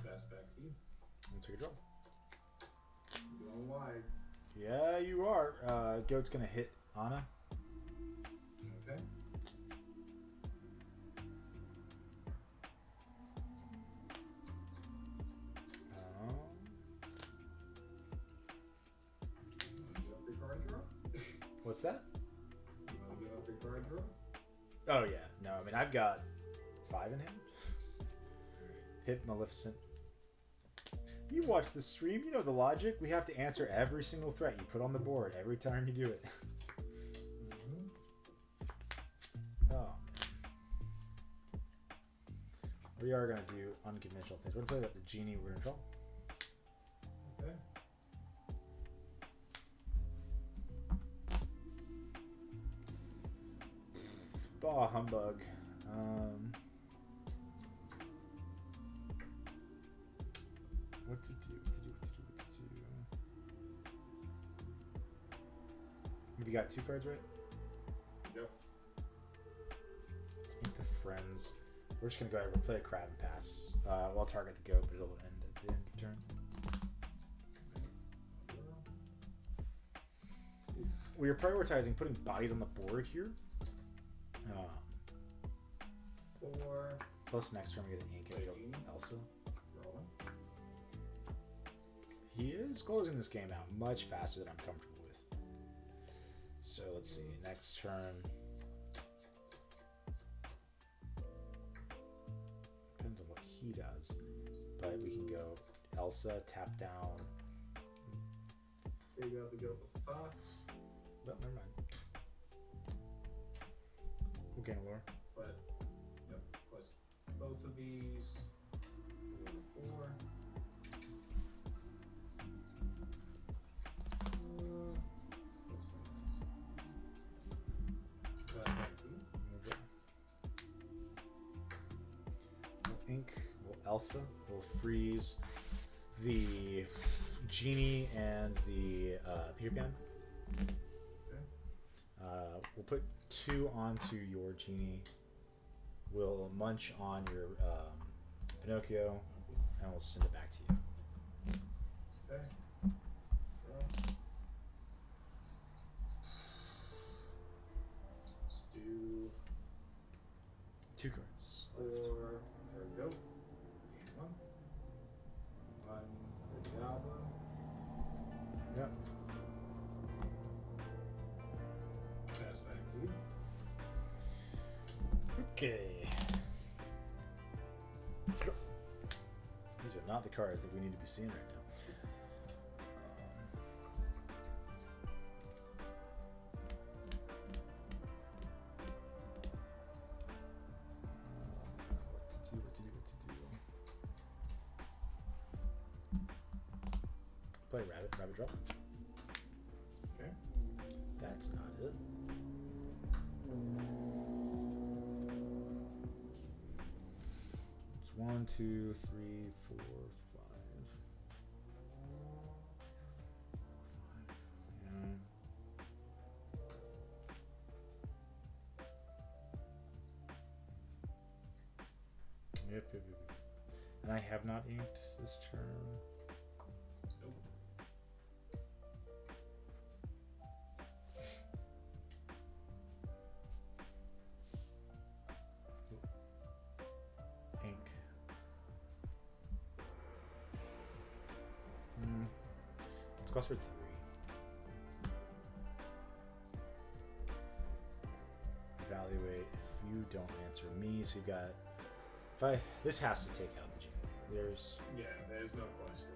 pass back to you. We'll take a draw. Going wide. Yeah, you are. Goat's gonna hit Ana. Okay. Get up the card draw? What's that? You want to get up the card draw? Oh yeah, no. I mean, I've got 5 in him. Hit Maleficent. You watch the stream, you know the logic. We have to answer every single threat you put on the board every time you do it. Oh man. We are gonna do unconventional things. We're gonna play about the genie. We're gonna draw. Bah humbug. What to do? Have you got 2 cards right? Yep. Let's meet the friends. We're just gonna go ahead and play a crab and pass. We'll target the go, but it'll end at the end of the turn. We are prioritizing putting bodies on the board here. 4. Plus next turn we get an ink and go Elsa. He is closing this game out much faster than I'm comfortable with. So let's see. Next turn. Depends on what he does. But we can go Elsa, tap down. There you go, we go with Fox. But never mind. We'll gain a lore. But, yep, plus both of these. 4. We'll ink, we'll Elsa, we'll freeze the Genie and the Peter Pan. We'll put 2 onto your Genie. We'll munch on your Pinocchio, and we'll send it back to you. Okay. Let's do 2 cards 4. left. There we go. One. One for Diablo. Yep. Pass back to you. Okay. Let's go. These are not the cards that we need to be seeing right now. What to do? Play rabbit draw. Okay. That's not it. It's 1, 2, 3, 4, 5. Yep. And I have not inked this turn. Nope. Ink. Let's cost for 3. Evaluate if you don't answer me, so you got. This has to take out the Genie. There's Yeah, there's no question.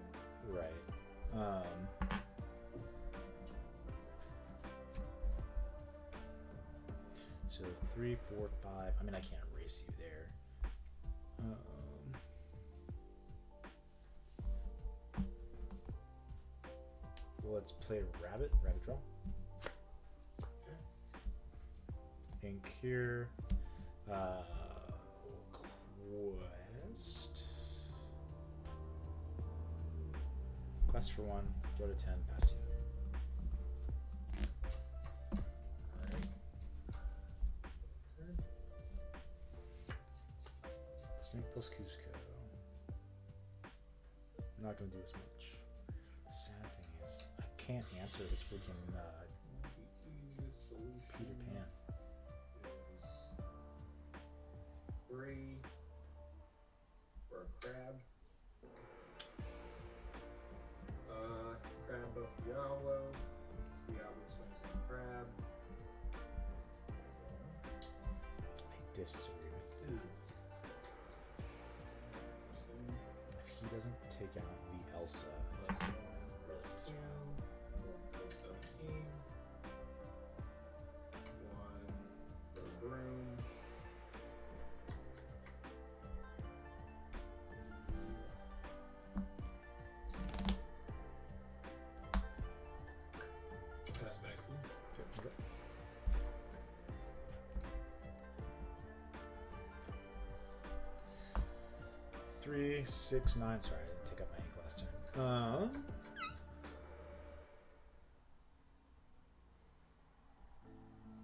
right. So 3, 4, 5. I mean, I can't race you there. Well, let's play rabbit draw. Okay. Ink here. Quest for 1, go to 10, pass 2. Alright. Snake plus Cusco. I'm not going to do as much. The sad thing is, I can't answer this freaking Peter Pan. Is 3 for a crab. Crab buff Diablo. Diablo swings in crab. I disagree with this. If he doesn't take out the Elsa, Plus 2. 17. 1 for broom. Pass back to you. okay. 3, 6, 9. Sorry, I didn't take up my ink last time.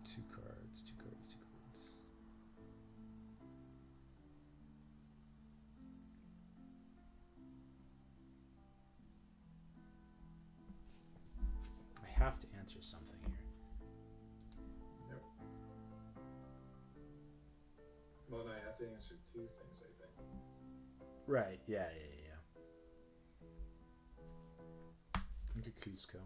Two cards, two cards, two cards. I have to answer something here. Yep. Well, I have to answer two things, I think. Right, yeah. Look at Cusco.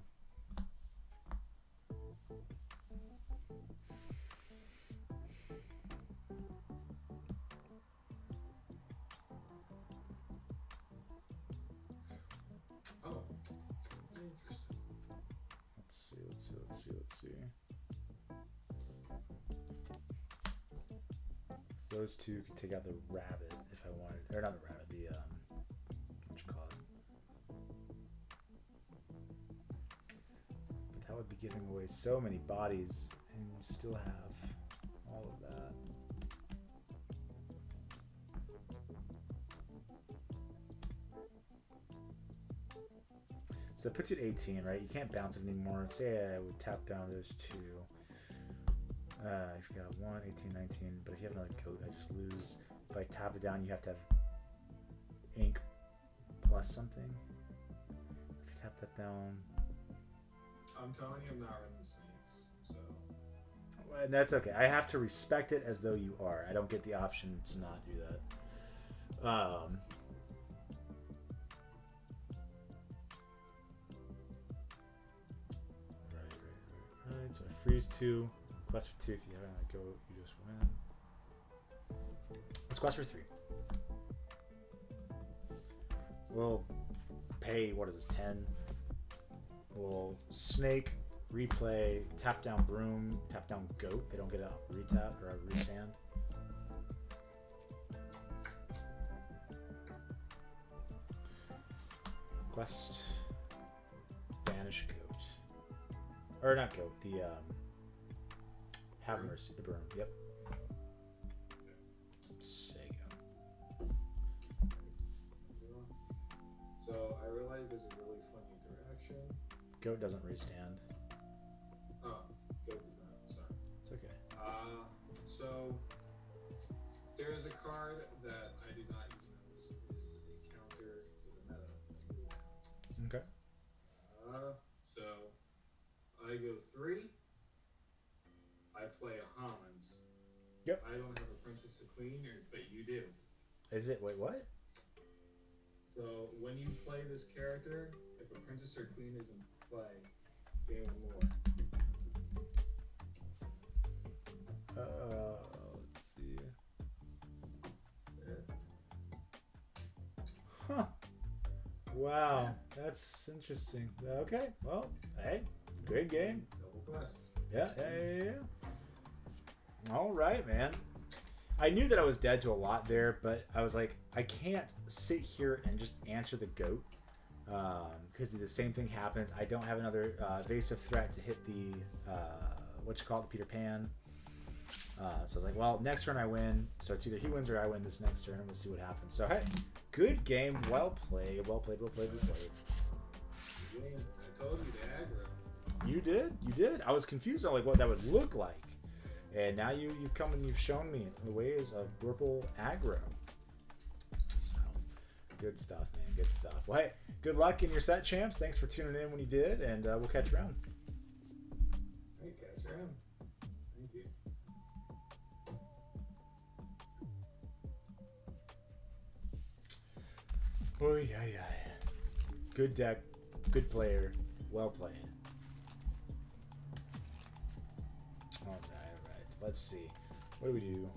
Oh. Interesting. Let's see. So those two could take out the rabbit if I wanted, or not the rabbit, the what you call it. But that would be giving away so many bodies, and you still have all of that. So that puts you at 18, right? You can't bounce it anymore. Say I would tap down those two. If you got 1, 18, 19, but if you have another goat, I just lose. If I tap it down, you have to have ink plus something. If you tap that down, I'm telling you, I'm not running the Saints, so. and that's okay. I have to respect it as though you are. I don't get the option to not do that. Right. So I freeze 2. Quest for 2. If you have a goat, you just win. Let's quest for 3. We'll pay, what is this, 10? We'll snake, replay, tap down broom, tap down goat. They don't get a retap or a restand. Quest, banish goat. Or not goat, the have mercy, the broom. Yep. Sego. So I realize there's a really funny interaction. Goat doesn't restand. Oh, goat does not. Sorry. It's okay. So there is a card that I did not even notice is a counter to the meta. Okay. So I go 3. I play a Hans. Yep. I don't have a princess or queen, but you do. Is it? Wait, what? So when you play this character, if a princess or queen is in play, gain 1 more. Let's see. Huh. Wow, that's interesting. Okay, well, hey, great game. Double quest. Yeah. All right, man. I knew that I was dead to a lot there, but I was like, I can't sit here and just answer the goat because the same thing happens. I don't have another evasive threat to hit the what you call it, the Peter Pan. So I was like, well, next turn I win. So it's either he wins or I win this next turn, and we'll see what happens. So hey, good game, well played. Good game. I told you the aggro. You did. I was confused on like what that would look like. And now you've come and you've shown me the ways of purple aggro. So, good stuff, man. Good stuff. Well, hey, good luck in your set, champs. Thanks for tuning in when you did, and we'll catch you around. Hey, catch around. Thank you. Oh, yeah. Good deck, good player, well played. All right. Let's see. What do we do?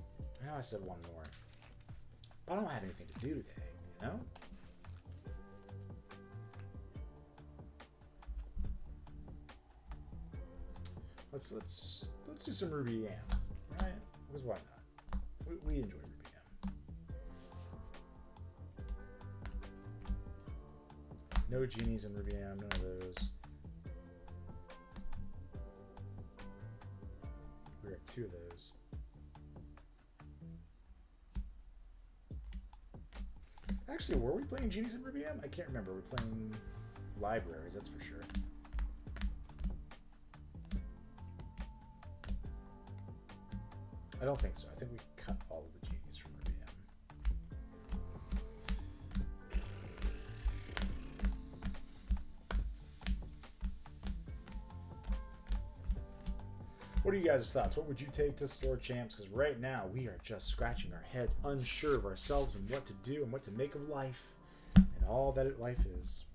I know I said one more. But I don't have anything to do today, you know? Let's do some Ruby Yam, right? Because why not? We enjoy Ruby Yam. No genies in Ruby Yam, none of those. We got 2 of those. Actually, were we playing Genies in RVM? I can't remember. We're playing libraries, that's for sure. I don't think so. I think we cut all of the Genies from RVM. What are you guys' thoughts? What would you take to store champs? Because right now we are just scratching our heads, unsure of ourselves and what to do and what to make of life and all that life is.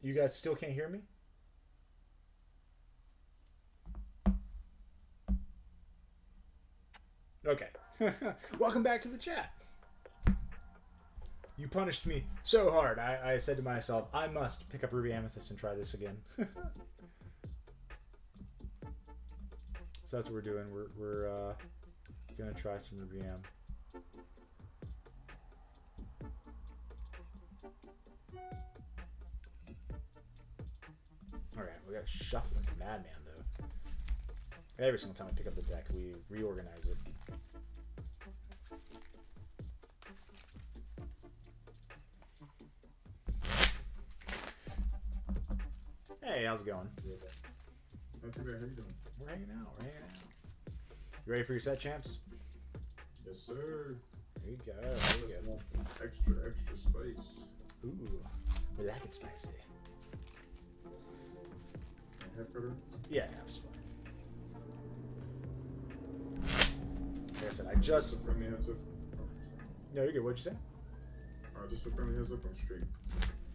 You guys still can't hear me? Okay. Welcome back to the chat. You punished me so hard. I said to myself, I must pick up Ruby Amethyst and try this again. So that's what we're doing. We're gonna try some Ruby Am. Alright, we gotta shuffle like a madman though. Every single time I pick up the deck, we reorganize it. Hey, how's it going? Not too bad. How you doing? We're hanging out. We're hanging out. You ready for your set, champs? Yes, sir. There you go. There you go. Extra spice. Ooh, we like it spicy. Head cutter? Yeah, that's fine. Like I said, I just. Just a friendly heads up. No, you're good. What'd you say? Just a friendly heads up on stream.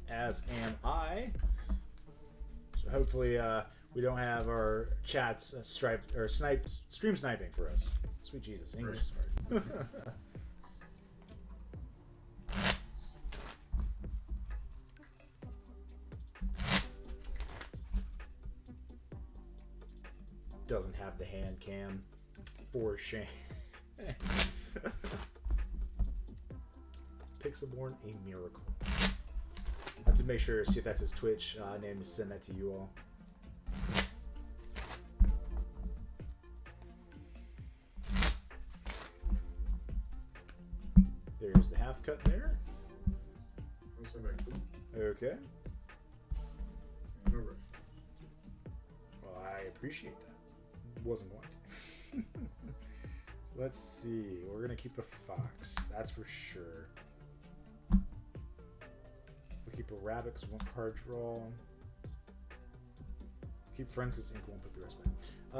As am I. So hopefully, we don't have our chats striped or stream sniping for us. Sweet Jesus, English is hard. Doesn't have the hand cam, for shame. Pixelborn, a miracle. I have to make sure, see if that's his Twitch name, to send that to you all. There's the half cut there. Okay. No rush. Well, I appreciate that. Wasn't going to. Let's see. We're gonna keep a fox. That's for sure. We'll keep a rabbit because one card draw. Keep friends because ink won't put the rest back.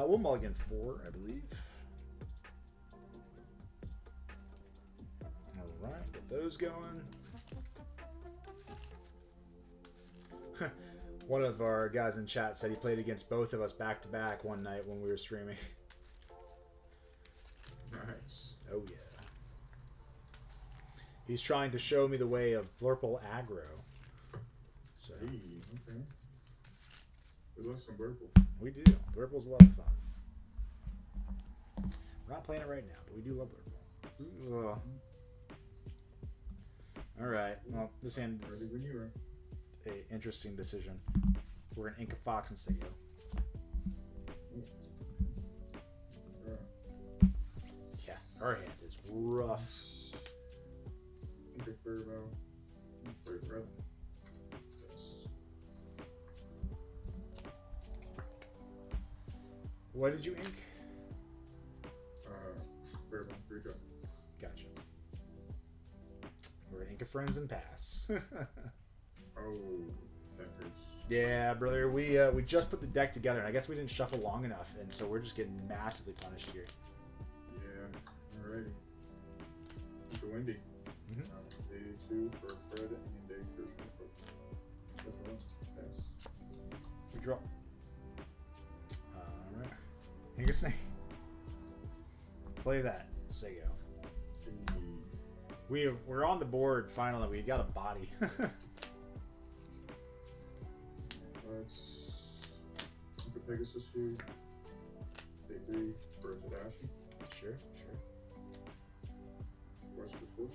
We'll mulligan 4, I believe. Alright, get those going. One of our guys in chat said he played against both of us back to back one night when we were streaming. Nice. Oh yeah. He's trying to show me the way of Blurple aggro. So Hey, okay. We love some Burple. we do. Blurple's a lot of fun. We're not playing it right now, but we do love Blurple. Alright, well, this hand is Ready when you are. an interesting decision. We're gonna ink a fox and Sego. Yeah, our hand is rough. Big Burbo. Very friendly. What did you ink? Burbo. Great job. Gotcha. We're gonna ink a friends and pass. Oh, that hurts. Yeah, brother, we just put the deck together, and I guess we didn't shuffle long enough, and so we're just getting massively punished here. Yeah. Alrighty. For Wendy. Day 2 for Fred and day 3 for That's one. Pass. We draw. Alright. Ink a snake. Play that, Sego. We're on the board finally. We got a body. Let's look at Pegasus here. Day 3 for Tadashi. Sure. West for 4.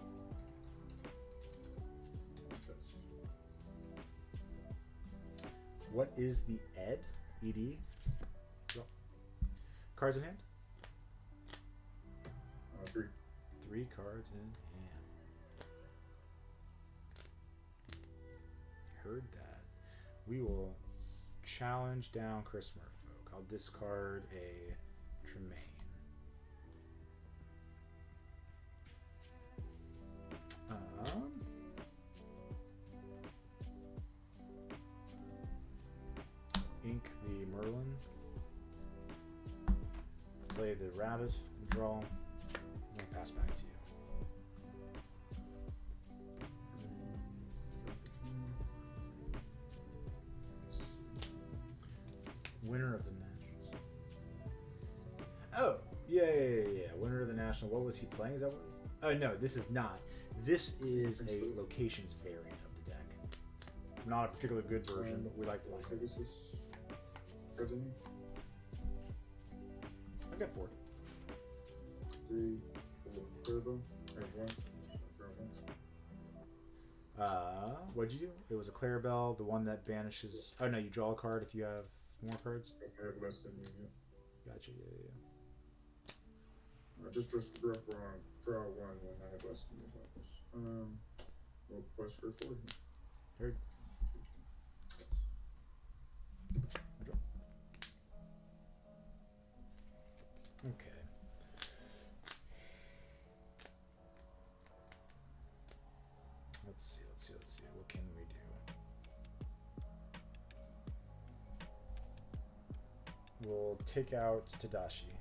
What is the ED? Draw. cards in hand? 3. 3 cards in hand. Heard that. We will challenge down Chris Merfolk. I'll discard a Tremaine. Ink the Merlin. Play the rabbit. Draw. And pass back to you. Winner of the Nationals. Oh, yeah. Winner of the National. What was he playing? Is that what it is? Oh, no, this is not. This is a locations variant of the deck. Not a particularly good version, but we like playing it. Pegasus. President. I've got 4. 3, 4, Turbo. And 1. What'd you do? It was a Clarabelle, the one that banishes. Oh no, you draw a card if you have more cards. If I have less than you, yeah. Gotcha. Yeah. I just draw 1 when I have less than you. We'll quest for 4 here. Heard. Okay. Let's see. What can we do? We'll take out Tadashi.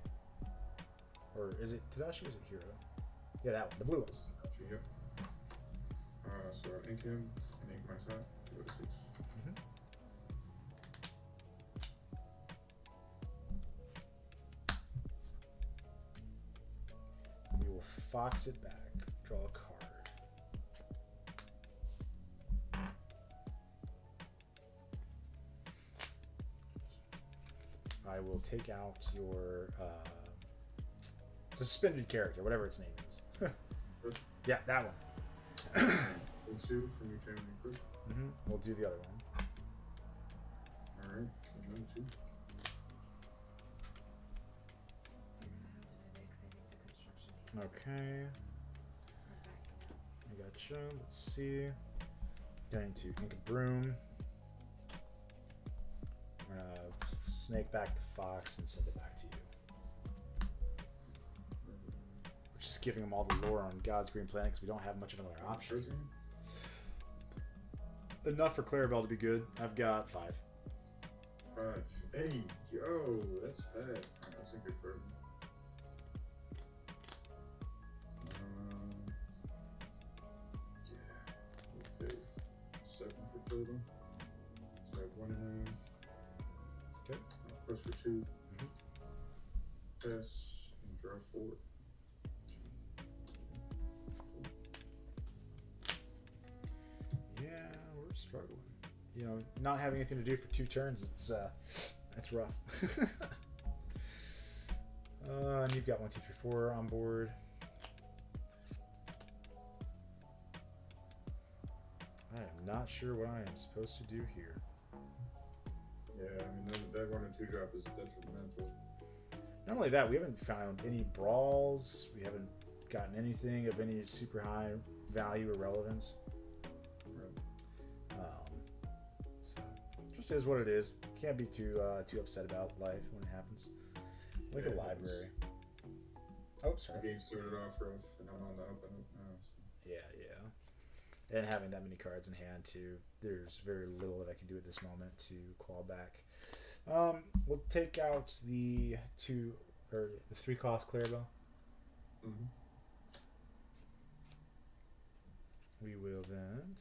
Or is it Tadashi or is it Hero? Yeah, that one. The blue one. Yep. So I ink him and ink my side. Go to 6. We will fox it back. Draw a card. I will take out your suspended character, whatever its name is. Yeah, that one. 2 from your chain and click. We'll do the other one. Alright, another 2. Okay. I gotcha. Let's see. Going to ink a broom. We're gonna snake back the fox and send it back to you. We're just giving them all the lore on God's Green Planet because we don't have much of another option. Enough for Clarabelle to be good. I've got 5. 5. Hey, yo, that's bad. That's a good card. Yeah. Okay. 7 for total. So I have 1 in hand. Okay. Plus for 2. Pass and draw 4. Yeah, we're struggling. You know, not having anything to do for 2 turns, it's rough. And you've got 1, 2, 3, 4 on board. I am not sure what I am supposed to do here. Yeah, I mean, that 1 and 2 drop is detrimental. Not only that, we haven't found any brawls. We haven't gotten anything of any super high value or relevance. So, just is what it is. Can't be too upset about life when it happens. Like a library. Oh, sorry. The game started off rough, and I'm on the up and up now. So. Yeah. And having that many cards in hand too, there's very little that I can do at this moment to claw back. We'll take out the 3 cost Clarabelle. We will then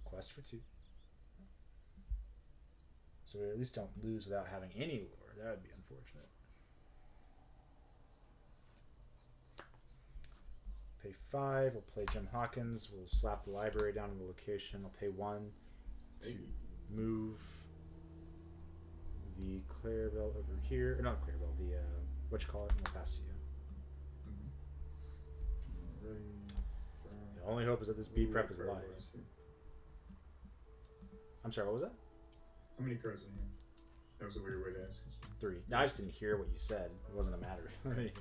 quest for 2. So we at least don't lose without having any lore. That would be unfortunate. Pay 5. We'll play Jim Hawkins. We'll slap the library down in the location. I'll pay 1 to move the Clarabelle over here. Or not Clarabelle, the what you call it, and we'll pass to you. The only hope is that this B prep is live. I'm sorry, what was that? How many cards in That was a weird way to ask. 3. No, I just didn't hear what you said. It wasn't a matter of anything.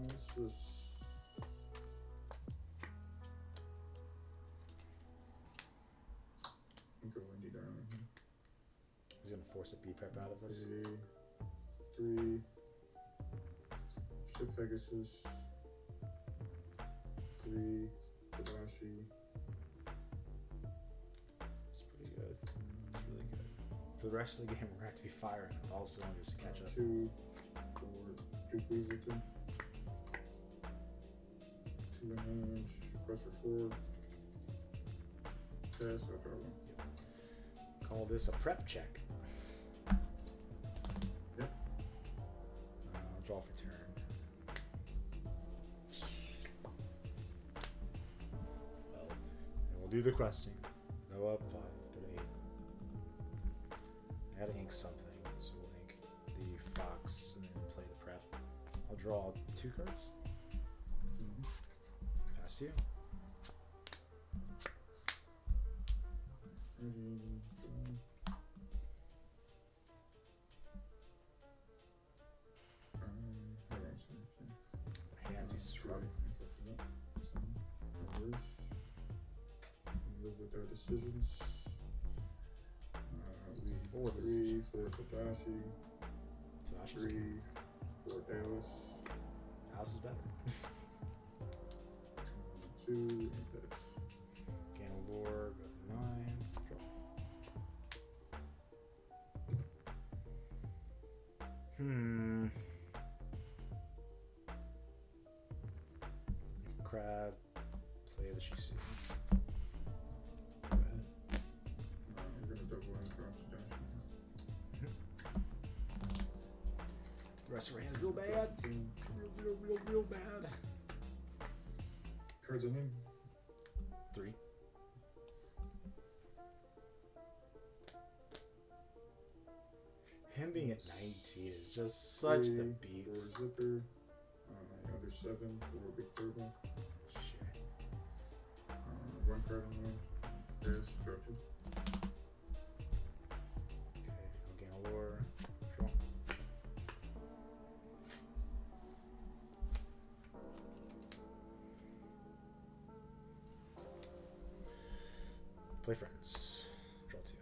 Let's just. Go Windy Darling. He's gonna force a B prep out of us. 3. Ship Pegasus. 3. Tadashi. It's pretty good. It's really good. For the rest of the game, we're gonna have to be firing on all cylinders to catch up. 2 for Dooku's with him. 2 damage. Press for 4. Pass, I'll draw 1. Call this a prep check. Yep. I'll draw for turn. Well, and we'll do the questing. Go up 5, go to 8. I gotta ink something, so we'll ink the fox and then play the prep. I'll draw 2 cards. Pass to you. Handy shrub. With our decisions. What was 3 for Tadashi. Tadashi's 3 okay. for Alice. House is better. 2 and pass. Ganalore, go to 9. Draw. Crab, play the Shisu. Go ahead. We're gonna double in across Tadashi. The rest of our hand's real bad. Real bad. Cards on him. 3. Him being at 19 is just such the 3 beats. for Zipper. Another 7 for Big Turtle. Shit. 1 card on one. Pass, draw 2. Okay, Ganalore. Draw. Play friends. Draw 2.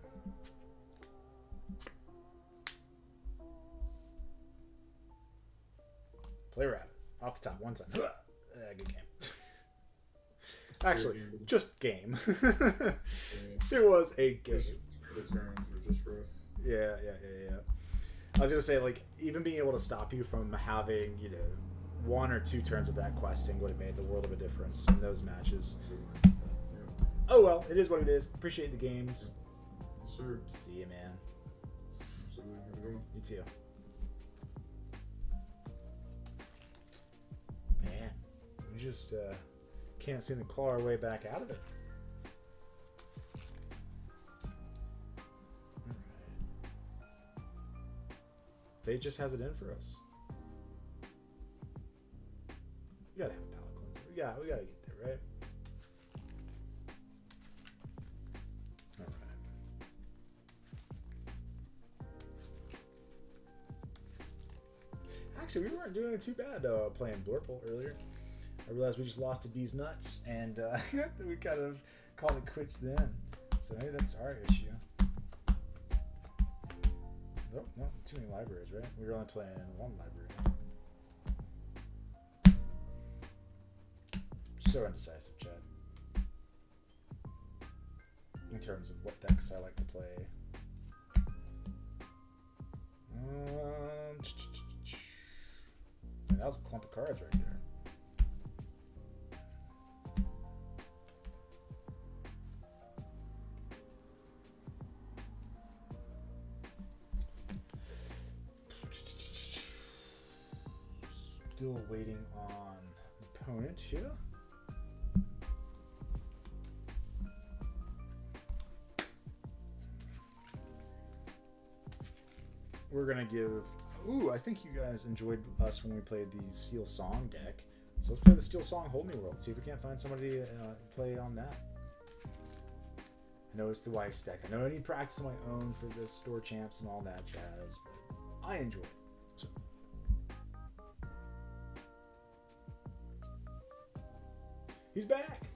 Play rabbit. Off the top, 1 time. Good game. Actually, just game. It was a game. The turns were just rough. Yeah. I was gonna say, like, even being able to stop you from having, 1 or 2 turns of that questing would have made the world of a difference in those matches. Yeah. Oh well, it is what it is. Appreciate the games. Yes, sir. See you, man. Absolutely. Have a good one. You too. Man, we just can't seem to claw our way back out of it. Alright. Fate just has it in for us. We gotta have a palate cleanser. We gotta get there, right? Alright. Actually, we weren't doing too bad playing Blurple earlier. I realized we just lost to D's nuts, and we kind of called it quits then. So maybe that's our issue. Nope, no, too many libraries, right? We were only playing 1 library. So indecisive, Chad. In terms of what decks I like to play. Man, that was a clump of cards right there. Still waiting on opponent here. We're gonna give Ooh, I think you guys enjoyed us when we played the Steel Song deck. So let's play the Steel Song Whole New World. See if we can't find somebody to play on that. I know it's the wife's deck. I know I need practice on my own for the store champs and all that jazz, but I enjoy it. So. He's back!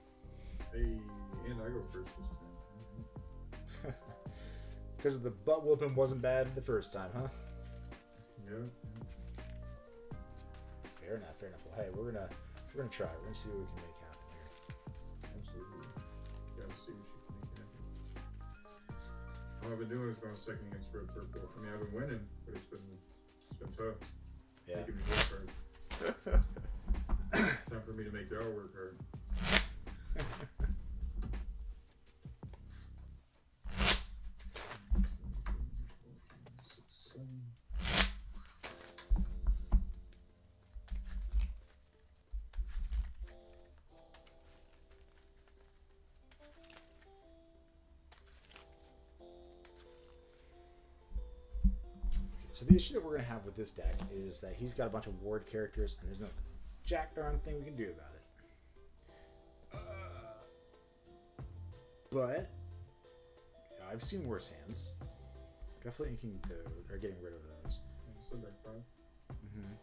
Hey, and I go first this time. Because the butt whooping wasn't bad the first time, huh? Yeah. Fair enough, fair enough. Well, hey, we're gonna try. We're gonna see what we can make happen here. Absolutely. Gotta see what she can make happen. All I've been doing is going second against red purple. I mean, I've been winning, but it's been tough. Yeah. Making me work hard. Time for me to make y'all work hard. So the issue that we're going to have with this deck is that he's got a bunch of ward characters, and there's no jack darn thing we can do about it. But I've seen worse hands. Definitely inking those, or getting rid of those. So back 5. Mm-hmm.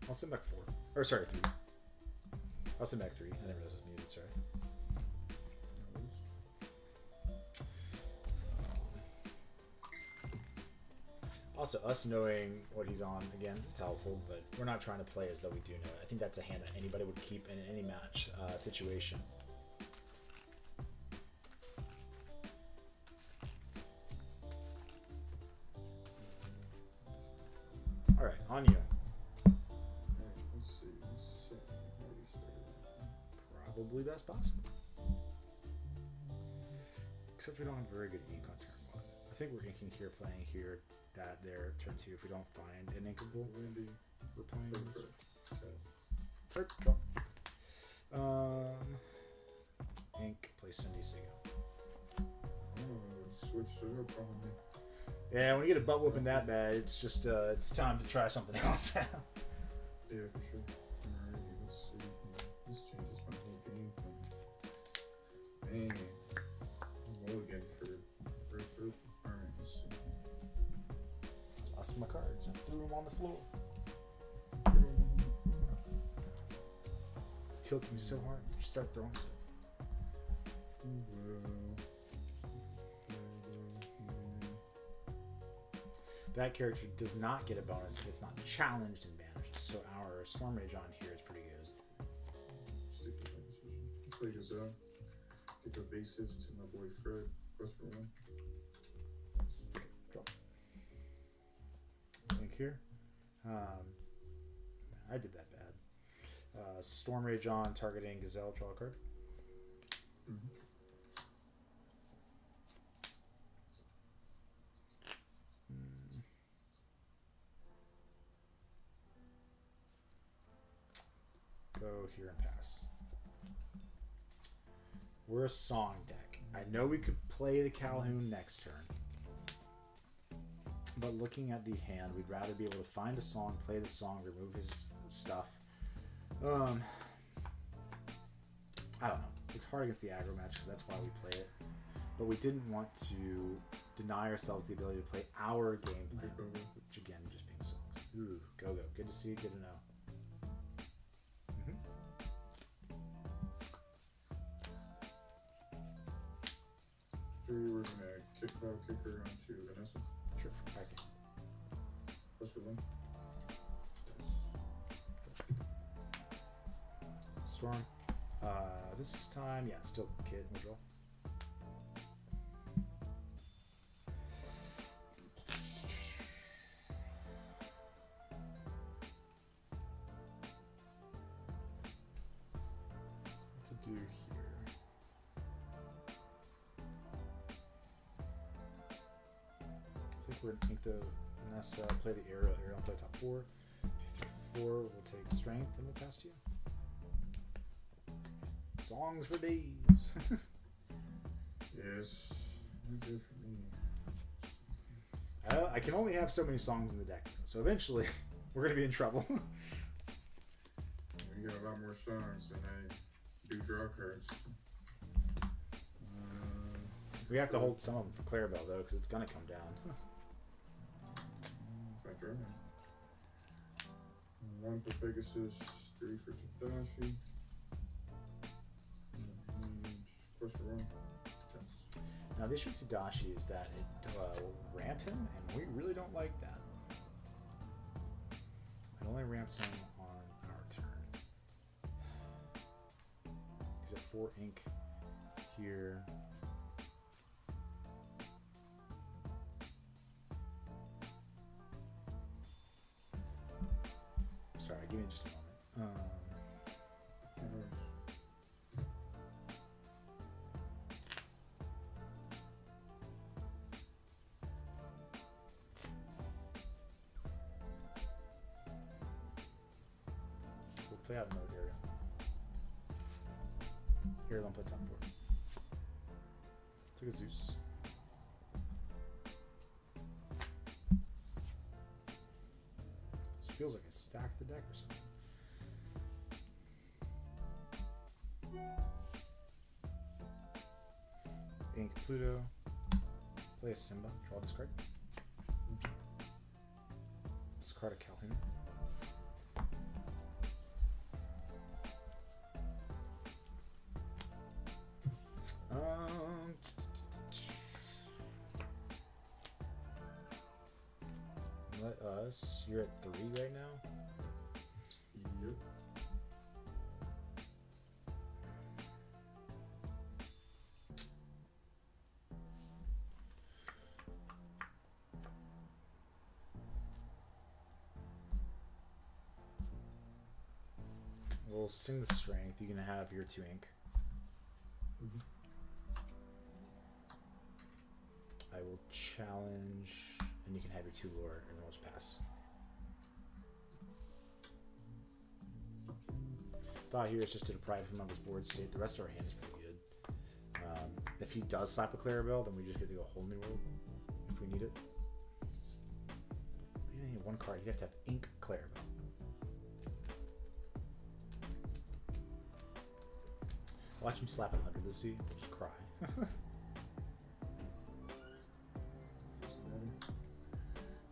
I'll send back 4. Or sorry, 3. I'll send back 3. I didn't realize it was muted, sorry. Also, us knowing what he's on, again, it's helpful, but we're not trying to play as though we do know it. I think that's a hand that anybody would keep in any match situation. Alright, on you. Let's see. Probably best possible. Except we don't have very good ink on turn 1. I think we're inking here, playing here, that there, turn 2. If we don't find an inkable, we're playing third draw. Ink, play Cindy Sigo. Switched it up on me. Yeah, when you get a butt whooping that bad, it's just it's time to try something else out. Yeah, for sure. Alrighty, let's see. This changes my whole game plan. Dang. Mulligan for red purple. Alright, let's see. Lost my cards and threw them on the floor. Tilted me so hard, just start throwing stuff. That character does not get a bonus if it's not challenged and banished. So our Storm Rage on here is pretty good. Play Gazelle. Get the bases to my boy Fred. Quest for 1. Draw. Link here. I did that bad. Storm Rage on, targeting Gazelle, draw a card. Mm-hmm. Go here and pass. We're a song deck. I know we could play the Calhoun next turn. But looking at the hand, we'd rather be able to find a song, play the song, remove his stuff. I don't know. It's hard against the aggro match because that's why we play it. But we didn't want to deny ourselves the ability to play our game plan, which again, just being songs. Ooh, go. Good to see, good to know. We're gonna kick her onto Vanessa. Sure, I can. Plus for 1. Storm. This time, yeah, still Kid and draw. What to do here? I think we're gonna take the Vanessa, play the Ariel, play top 4. 2, 3, 4, we'll take strength and we'll pass to you. Songs for days. Yes. Not good for me. I can only have so many songs in the deck, so eventually we're gonna be in trouble. We got a lot more songs than I do draw cards. We have to hold some of them for Clarabelle though, because it's gonna come down. If I draw them. 1 for Pegasus, 3 for Tadashi. And plus for 1. Now the issue with Tadashi is that it will ramp him, and we really don't like that. It only ramps him on our turn. He's at 4 ink here. Sorry, give me just a moment. We'll play out another area. Here, don't play top 4. Take a Zeus. It feels like I stacked the deck or something. Ink Pluto. Play a Simba. Draw this card. Discard a Calhoun. Let us. You're at 3 right now. Yep. We'll sing the strength. You can have your 2 ink. Mm-hmm. I will challenge, and you can have your 2 lore, and then we'll just pass. Thought here is just to deprive him of his board state. The rest of our hand is pretty good. If he does slap a Clarabelle, then we just get to go a whole new world if we need it. You only need 1 card. You have to have ink Clarabelle. Watch him slap 100 this sea. We'll just cry.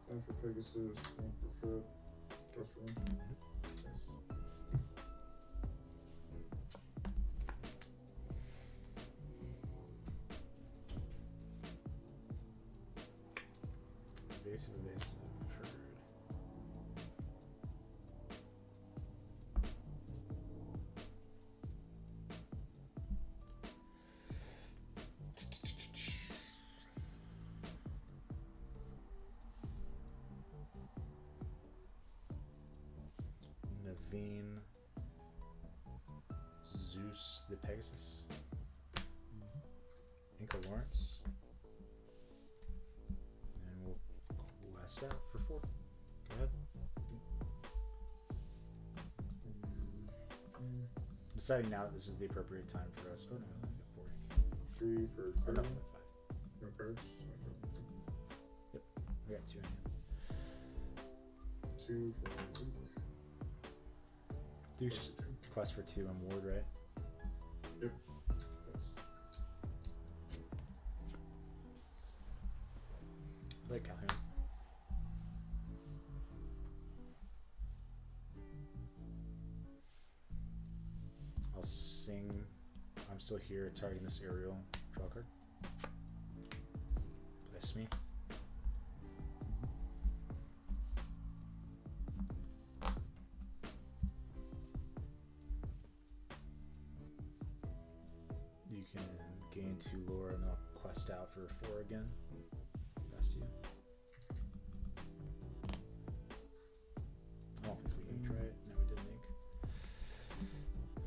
1 for Pegasus, 1 for Fifth, plus 1. Evasive. Heard. Naveen, Zeus the Pegasus, Inca Lawrence, and we'll quest out for 4. Go ahead. Deciding now that this is the appropriate time for us. Oh no, we got 4 ink. 3 for Oh no, Cardinal. 5. No cards. Yep, we got 2 in hand. 2 for Do quest for 2 and ward, right? Yep. Like Calhoun. I'll sing. I'm still here, targeting this aerial. Draw a card. Bless me. You can gain 2 lore and I'll quest out for 4 again. Best you. I don't think we inked right. No, we didn't ink.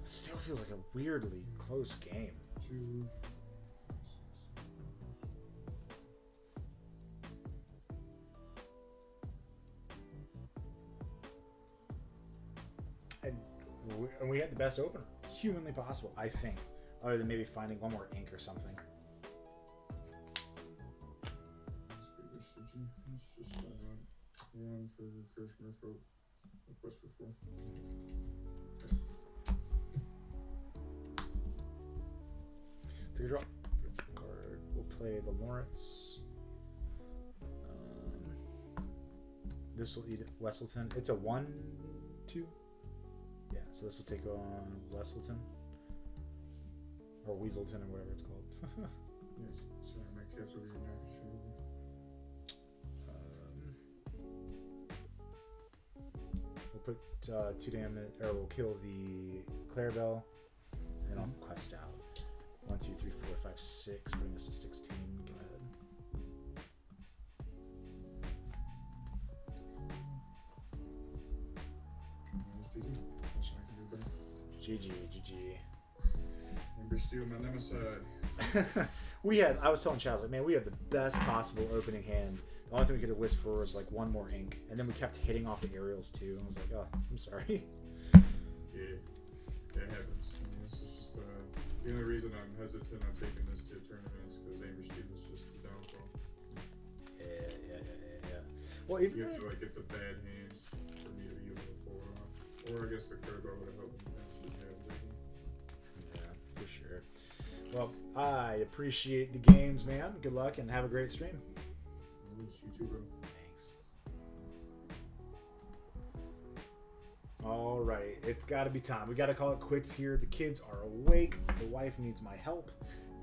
Still feels like a weirdly close game. 2. And we had the best opener humanly possible, I think, other than maybe finding 1 more ink or something. the first Merfolk. Request for 4. Take a draw. Card. We'll play the Lawrence. This will eat Wesselton. It's a 1-2. Yeah, so this will take on Wesselton. Or Weaselton, or whatever it's called. Yes, sorry, my cat's over here now. We'll put 2 damage, or we'll kill the Clarabelle, and I'll quest out. 1, 2, 3, 4, 5, 6. Bring us to 16. Go ahead. GG, GG. Remember, steal my nemesis. I was telling Chaz, like, man, we had the best possible opening hand. The only thing we could have wished for was like 1 more ink, and then we kept hitting off the aerials too. And I was like, oh, I'm sorry. Yeah, it happens. I mean, this is just the only reason I'm hesitant on taking this to a tournament is because Amber Steve is just the downfall. Yeah. Well, even You have to like get the bad hands for me to be able to pull it off. Or I guess the curveball would have helped me eventually have it. yeah, for sure. Well, I appreciate the games, man. Good luck and have a great stream. You too, bro. Thanks. All right, it's got to be time. We got to call it quits here. The kids are awake. The wife needs my help.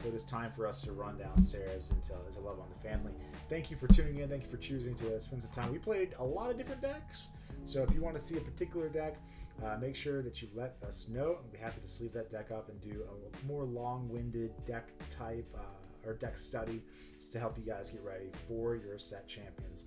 So it is time for us to run downstairs and to love on the family. Thank you for tuning in. Thank you for choosing to spend some time. We played a lot of different decks. So if you want to see a particular deck, make sure that you let us know. I'll be happy to sleeve that deck up and do a more long-winded deck type or deck study to help you guys get ready for your set champions.